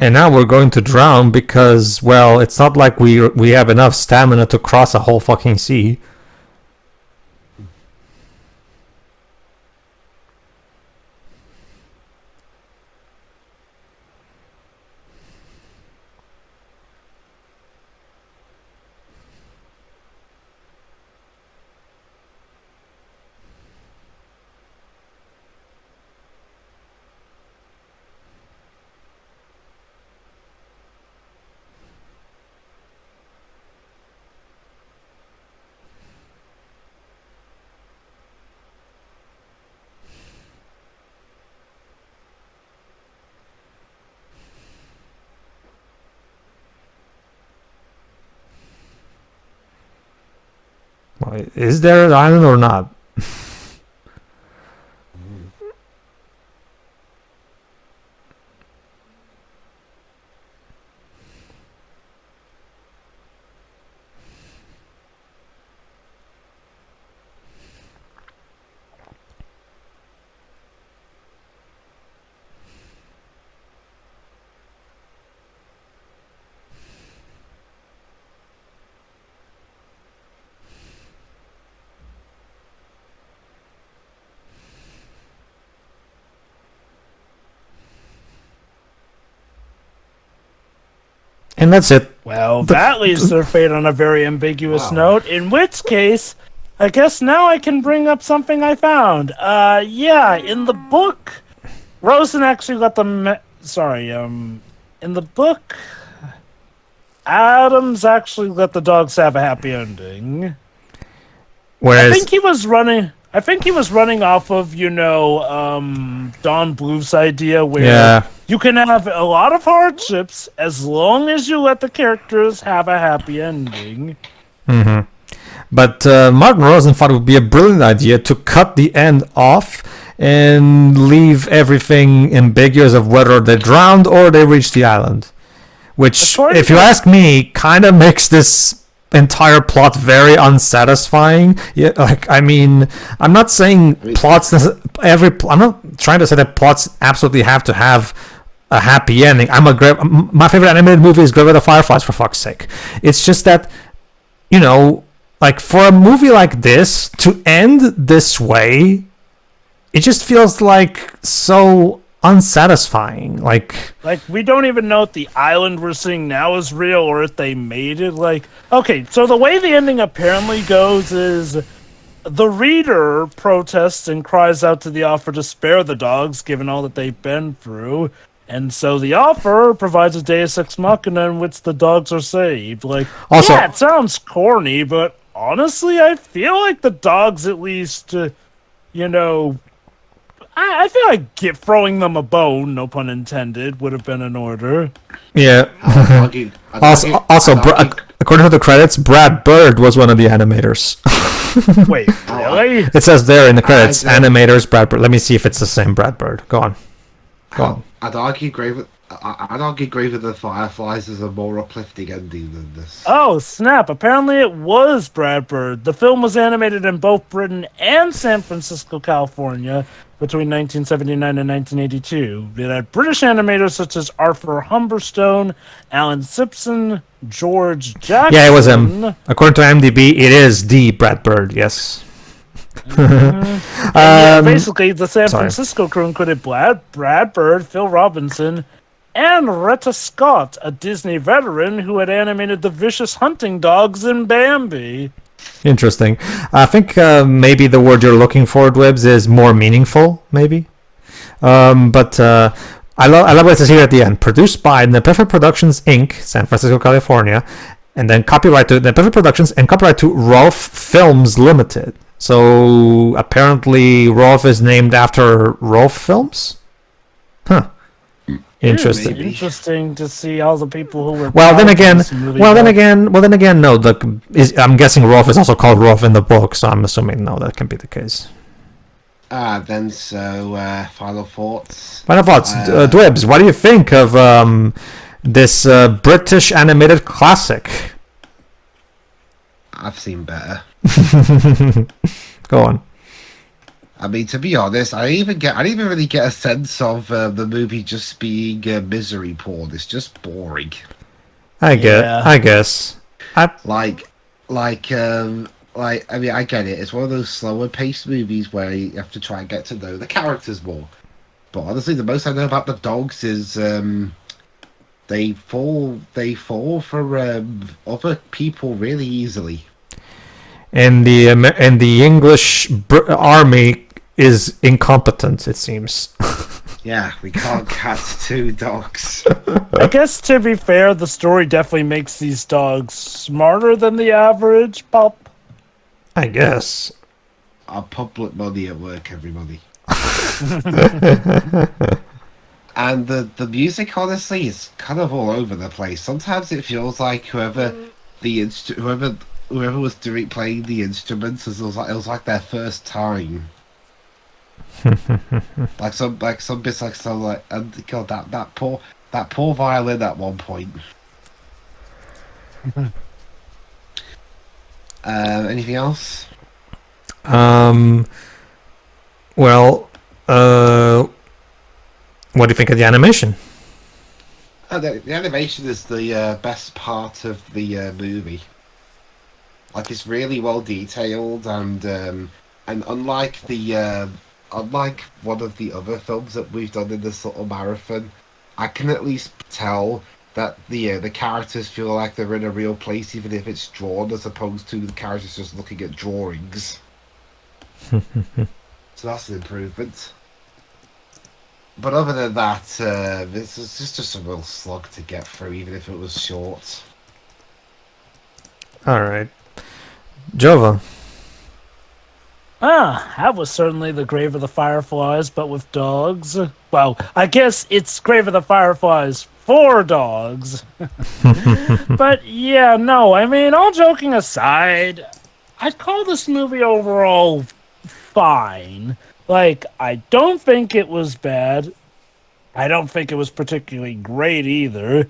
And now we're going to drown because, well, it's not like we have enough stamina to cross a whole fucking sea. Well, is there an island or not? And that's it. Well, that leaves their fate on a very ambiguous note, in which case, I guess now I can bring up something I found. Yeah, in the book, Rosen actually let them... in the book, Adams actually let the dogs have a happy ending. Whereas... I think he was running off of, Don Bluth's idea where you can have a lot of hardships as long as you let the characters have a happy ending. Mm-hmm. But Martin Rosen thought it would be a brilliant idea to cut the end off and leave everything ambiguous of whether they drowned or they reached the island. Which, if you ask me, kind of makes this entire plot very unsatisfying. Yeah, I'm not saying plots. I'm not trying to say that plots absolutely have to have a happy ending. My favorite animated movie is Grave of the Fireflies, for fuck's sake. It's just that, for a movie like this to end this way, it just feels like so unsatisfying. Like we don't even know if the island we're seeing now is real or if they made it. Okay, so the way the ending apparently goes is the reader protests and cries out to the author to spare the dogs given all that they've been through, and so the author provides a Deus Ex Machina in which the dogs are saved. Also, yeah, it sounds corny, but honestly I feel like the dogs at least I feel like throwing them a bone, no pun intended, would have been in order. Yeah. According to the credits, Brad Bird was one of the animators. Wait, really? It says there in the credits, animators, Brad Bird. Let me see if it's the same Brad Bird. Go on. I'd argue Grave of the Fireflies is a more uplifting ending than this. Oh, snap. Apparently it was Brad Bird. The film was animated in both Britain and San Francisco, California between 1979 and 1982. It had British animators such as Arthur Humberstone, Alan Simpson, George Jackson. Yeah, it was him. According to IMDb, it is the Brad Bird, yes. Basically, the San Francisco crew included Brad Bird, Phil Robinson, and Retta Scott, a Disney veteran who had animated the vicious hunting dogs in Bambi. Interesting. I think maybe the word you're looking for, Dwebs, is more meaningful, maybe. But I love what it says here at the end. Produced by Nepeffer Productions, Inc., San Francisco, California, and then copyright to Nepeffer Productions and copyright to Rolf Films Limited. So apparently Rolf is named after Rolf Films? Huh. Interesting. Interesting to see all the people who were. No. I'm guessing Rolf is also called Rolf in the book, so I'm assuming no, that can be the case. Final thoughts. Dwebs, what do you think of this British animated classic? I've seen better. Go on. I mean, to be honest, I didn't even really get a sense of the movie just being misery porn. It's just boring. I guess. I mean, I get it. It's one of those slower paced movies where you have to try and get to know the characters more. But honestly, the most I know about the dogs is they fall for other people really easily. And the English army is incompetent, it seems. Yeah, we can't catch 2 dogs. I guess to be fair, the story definitely makes these dogs smarter than the average pup. I guess. Our public money at work, everybody. And the music, honestly, is kind of all over the place. Sometimes it feels like whoever was playing the instruments, it was like their first time. some bits and God, that poor violin at one point. Anything else? Well, what do you think of the animation? The animation is the best part of the movie. Like, it's really well detailed, and unlike one of the other films that we've done in this sort of marathon, I can at least tell that the characters feel like they're in a real place, even if it's drawn, as opposed to the characters just looking at drawings. So that's an improvement. But other than that, this is just a real slog to get through, even if it was short. Alright. Jova. That was certainly the Grave of the Fireflies, but with dogs. Well, I guess it's Grave of the Fireflies for dogs. But yeah, no, I mean, all joking aside, I'd call this movie overall fine. Like, I don't think it was bad. I don't think it was particularly great either.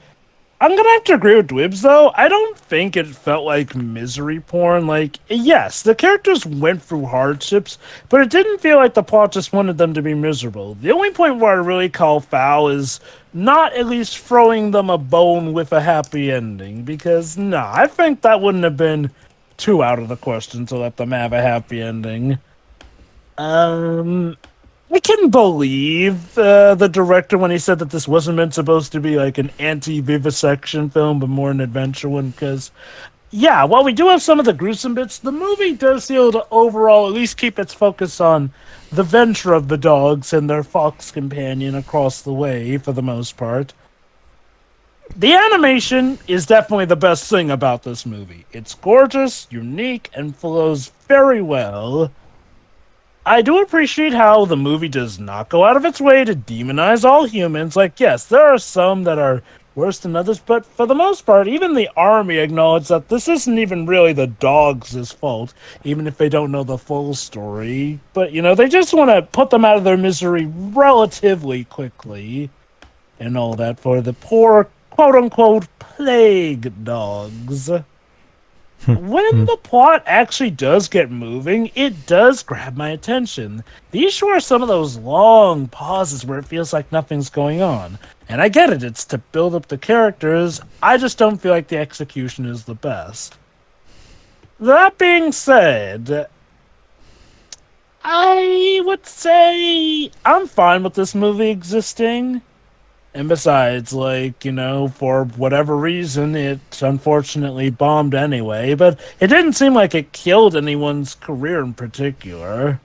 I'm gonna have to agree with Dwibs, though. I don't think it felt like misery porn. Like, yes, the characters went through hardships, but it didn't feel like the plot just wanted them to be miserable. The only point where I really call foul is not at least throwing them a bone with a happy ending, because, I think that wouldn't have been too out of the question to let them have a happy ending. I can believe the director when he said that this wasn't supposed to be like an anti-vivisection film, but more an adventure one, because, yeah, while we do have some of the gruesome bits, the movie does seem to overall at least keep its focus on the venture of the dogs and their fox companion across the way, for the most part. The animation is definitely the best thing about this movie. It's gorgeous, unique, and flows very well. I do appreciate how the movie does not go out of its way to demonize all humans. Like, yes, there are some that are worse than others, but for the most part, even the army acknowledge that this isn't even really the dogs' fault, even if they don't know the full story. But, they just want to put them out of their misery relatively quickly and all that for the poor, quote-unquote, plague dogs. When the plot actually does get moving, it does grab my attention. These sure are some of those long pauses where it feels like nothing's going on. And I get it, it's to build up the characters, I just don't feel like the execution is the best. That being said, I would say I'm fine with this movie existing. And besides, for whatever reason, it unfortunately bombed anyway, but it didn't seem like it killed anyone's career in particular.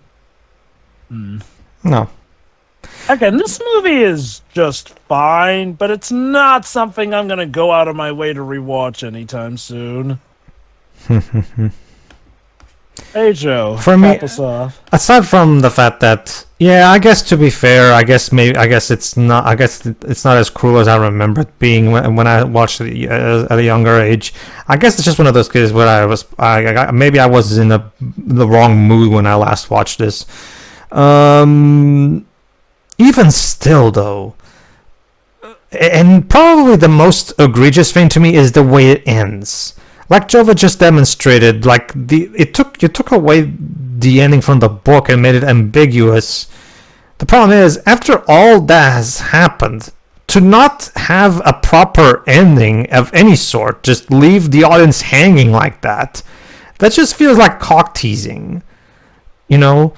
No. Again, this movie is just fine, but it's not something I'm gonna go out of my way to rewatch anytime soon. Hey Joe, for me, top us off. Aside from the fact that, I guess to be fair, I guess it's not as cruel as I remember it being when I watched it at a younger age. I guess it's just one of those cases where maybe I was in the wrong mood when I last watched this. Even still, though, and probably the most egregious thing to me is the way it ends. like Jova just demonstrated, like you took away the ending from the book and made it ambiguous. The problem is, after all that has happened, to not have a proper ending of any sort, just leave the audience hanging like that just feels like cock teasing, you know.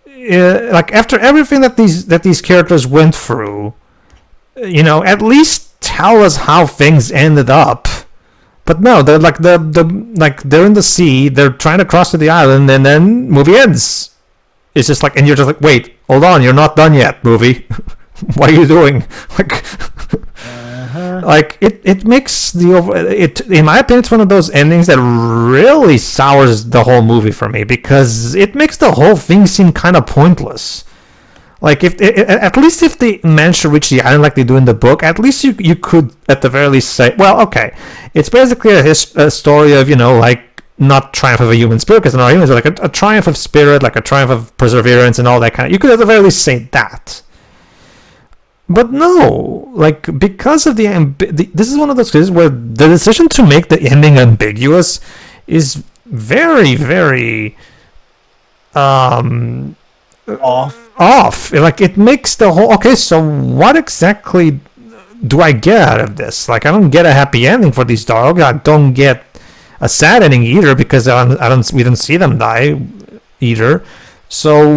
Like after everything that these characters went through, you know, at least tell us how things ended up. But no, they're like they're in the sea, they're trying to cross to the island, and then movie ends. It's just like, and you're just like, wait, hold on, you're not done yet, movie. What are you doing? Like it makes in my opinion, it's one of those endings that really sours the whole movie for me, because it makes the whole thing seem kind of pointless. Like if at least if they manage to reach the island like they do in the book, at least you could at the very least say, well, okay, it's basically a story of, you know, like not triumph of a human spirit, because they're not humans, but like a triumph of spirit, like a triumph of perseverance and all that kind of. You could at the very least say that. But no, like because of this is one of those cases where the decision to make the ending ambiguous is very, very off. Like it makes the whole, okay, so what exactly do I get out of this? Like I don't get a happy ending for these dogs. I don't get a sad ending either, because we didn't see them die either. So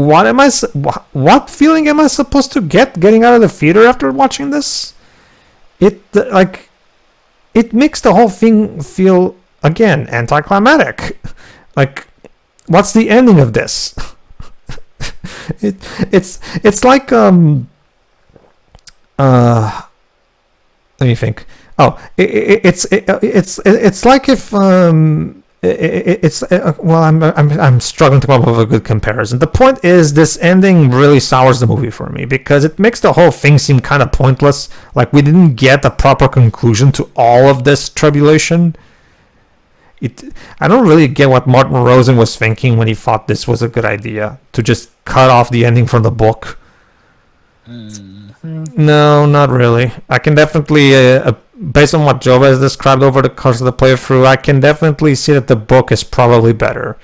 what feeling am I supposed to getting out of the theater after watching this? It makes the whole thing feel, again, anticlimactic. Like, what's the ending of this? It's like let me think. Oh, it's like if well, I'm struggling to come up with a good comparison. The point is, this ending really sours the movie for me, because it makes the whole thing seem kind of pointless. Like we didn't get a proper conclusion to all of this tribulation. I don't really get what Martin Rosen was thinking when he thought this was a good idea, to just cut off the ending from the book. No, not really. I can definitely, based on what Jova has described over the course of the playthrough, I can definitely see that the book is probably better.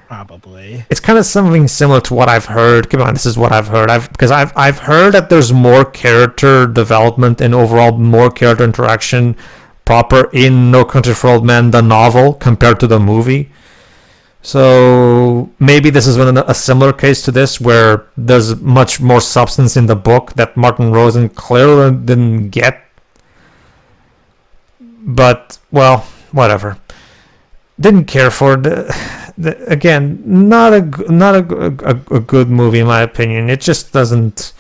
Probably. It's kind of something similar to what I've heard. Keep in mind, this is what I've heard. I've heard that there's more character development and overall more character interaction proper in No Country for Old Men, the novel, compared to the movie. So maybe this is a similar case to this, where there's much more substance in the book that Martin Rosen clearly didn't get. But, well, whatever. Didn't care for again, not a good movie in my opinion. It just doesn't.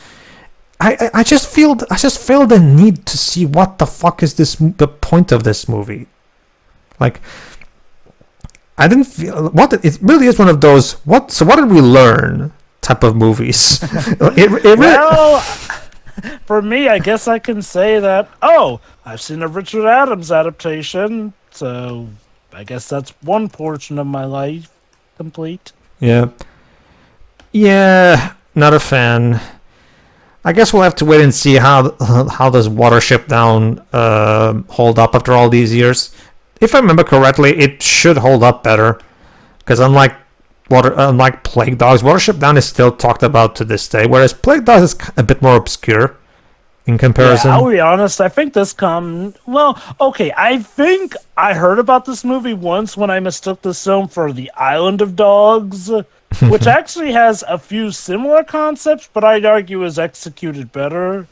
I just feel the need to see what the fuck is the point of this movie. Like, I didn't feel it really is one of those what did we learn type of movies. Well, for me, I guess I can say that, I've seen a Richard Adams adaptation, so I guess that's one portion of my life complete. Yeah, not a fan. I guess we'll have to wait and see how does Watership Down hold up after all these years. If I remember correctly, it should hold up better, because unlike Plague Dogs, Watership Down is still talked about to this day, whereas Plague Dogs is a bit more obscure in comparison. Yeah, I'll be honest, I think I think I heard about this movie once when I mistook this film for The Island of Dogs, which actually has a few similar concepts, but I'd argue is executed better.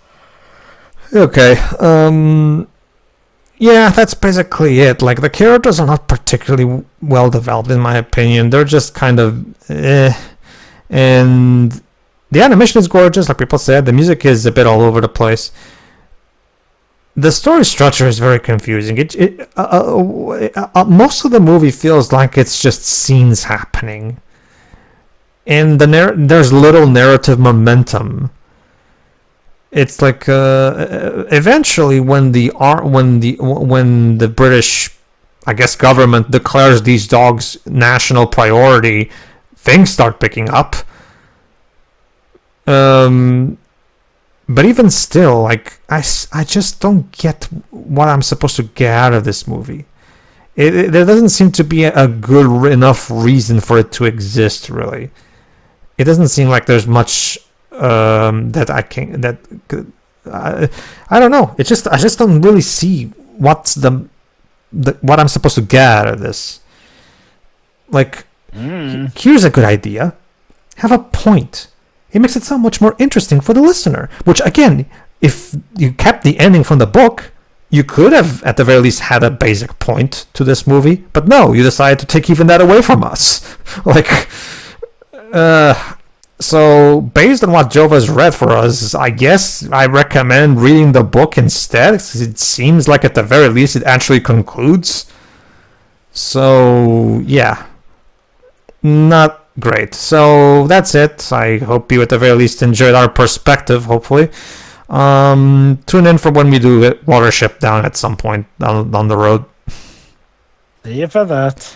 Okay, yeah, that's basically it. Like, the characters are not particularly well developed, in my opinion. They're just kind of and the animation is gorgeous, like people said. The music is a bit all over the place. The story structure is very confusing. Most of the movie feels like it's just scenes happening, and there's little narrative momentum. It's like eventually when the British, I guess, government declares these dogs national priority, things start picking up. But even still, like I just don't get what I'm supposed to get out of this movie. There doesn't seem to be a good enough reason for it to exist, really. It doesn't seem like there's much that I can I don't know. I just don't really see what's what I'm supposed to get out of this. Like, here's a good idea. Have a point. It makes it so much more interesting for the listener. Which, again, if you kept the ending from the book, you could have, at the very least, had a basic point to this movie. But no, you decided to take even that away from us. Like, so based on what Jova's read for us, I guess I recommend reading the book instead. It seems like, at the very least, it actually concludes. So, yeah. Not great. So that's it. I hope you at the very least enjoyed our perspective, hopefully. Tune in for when we do Watership Down at some point down the road. See you for that.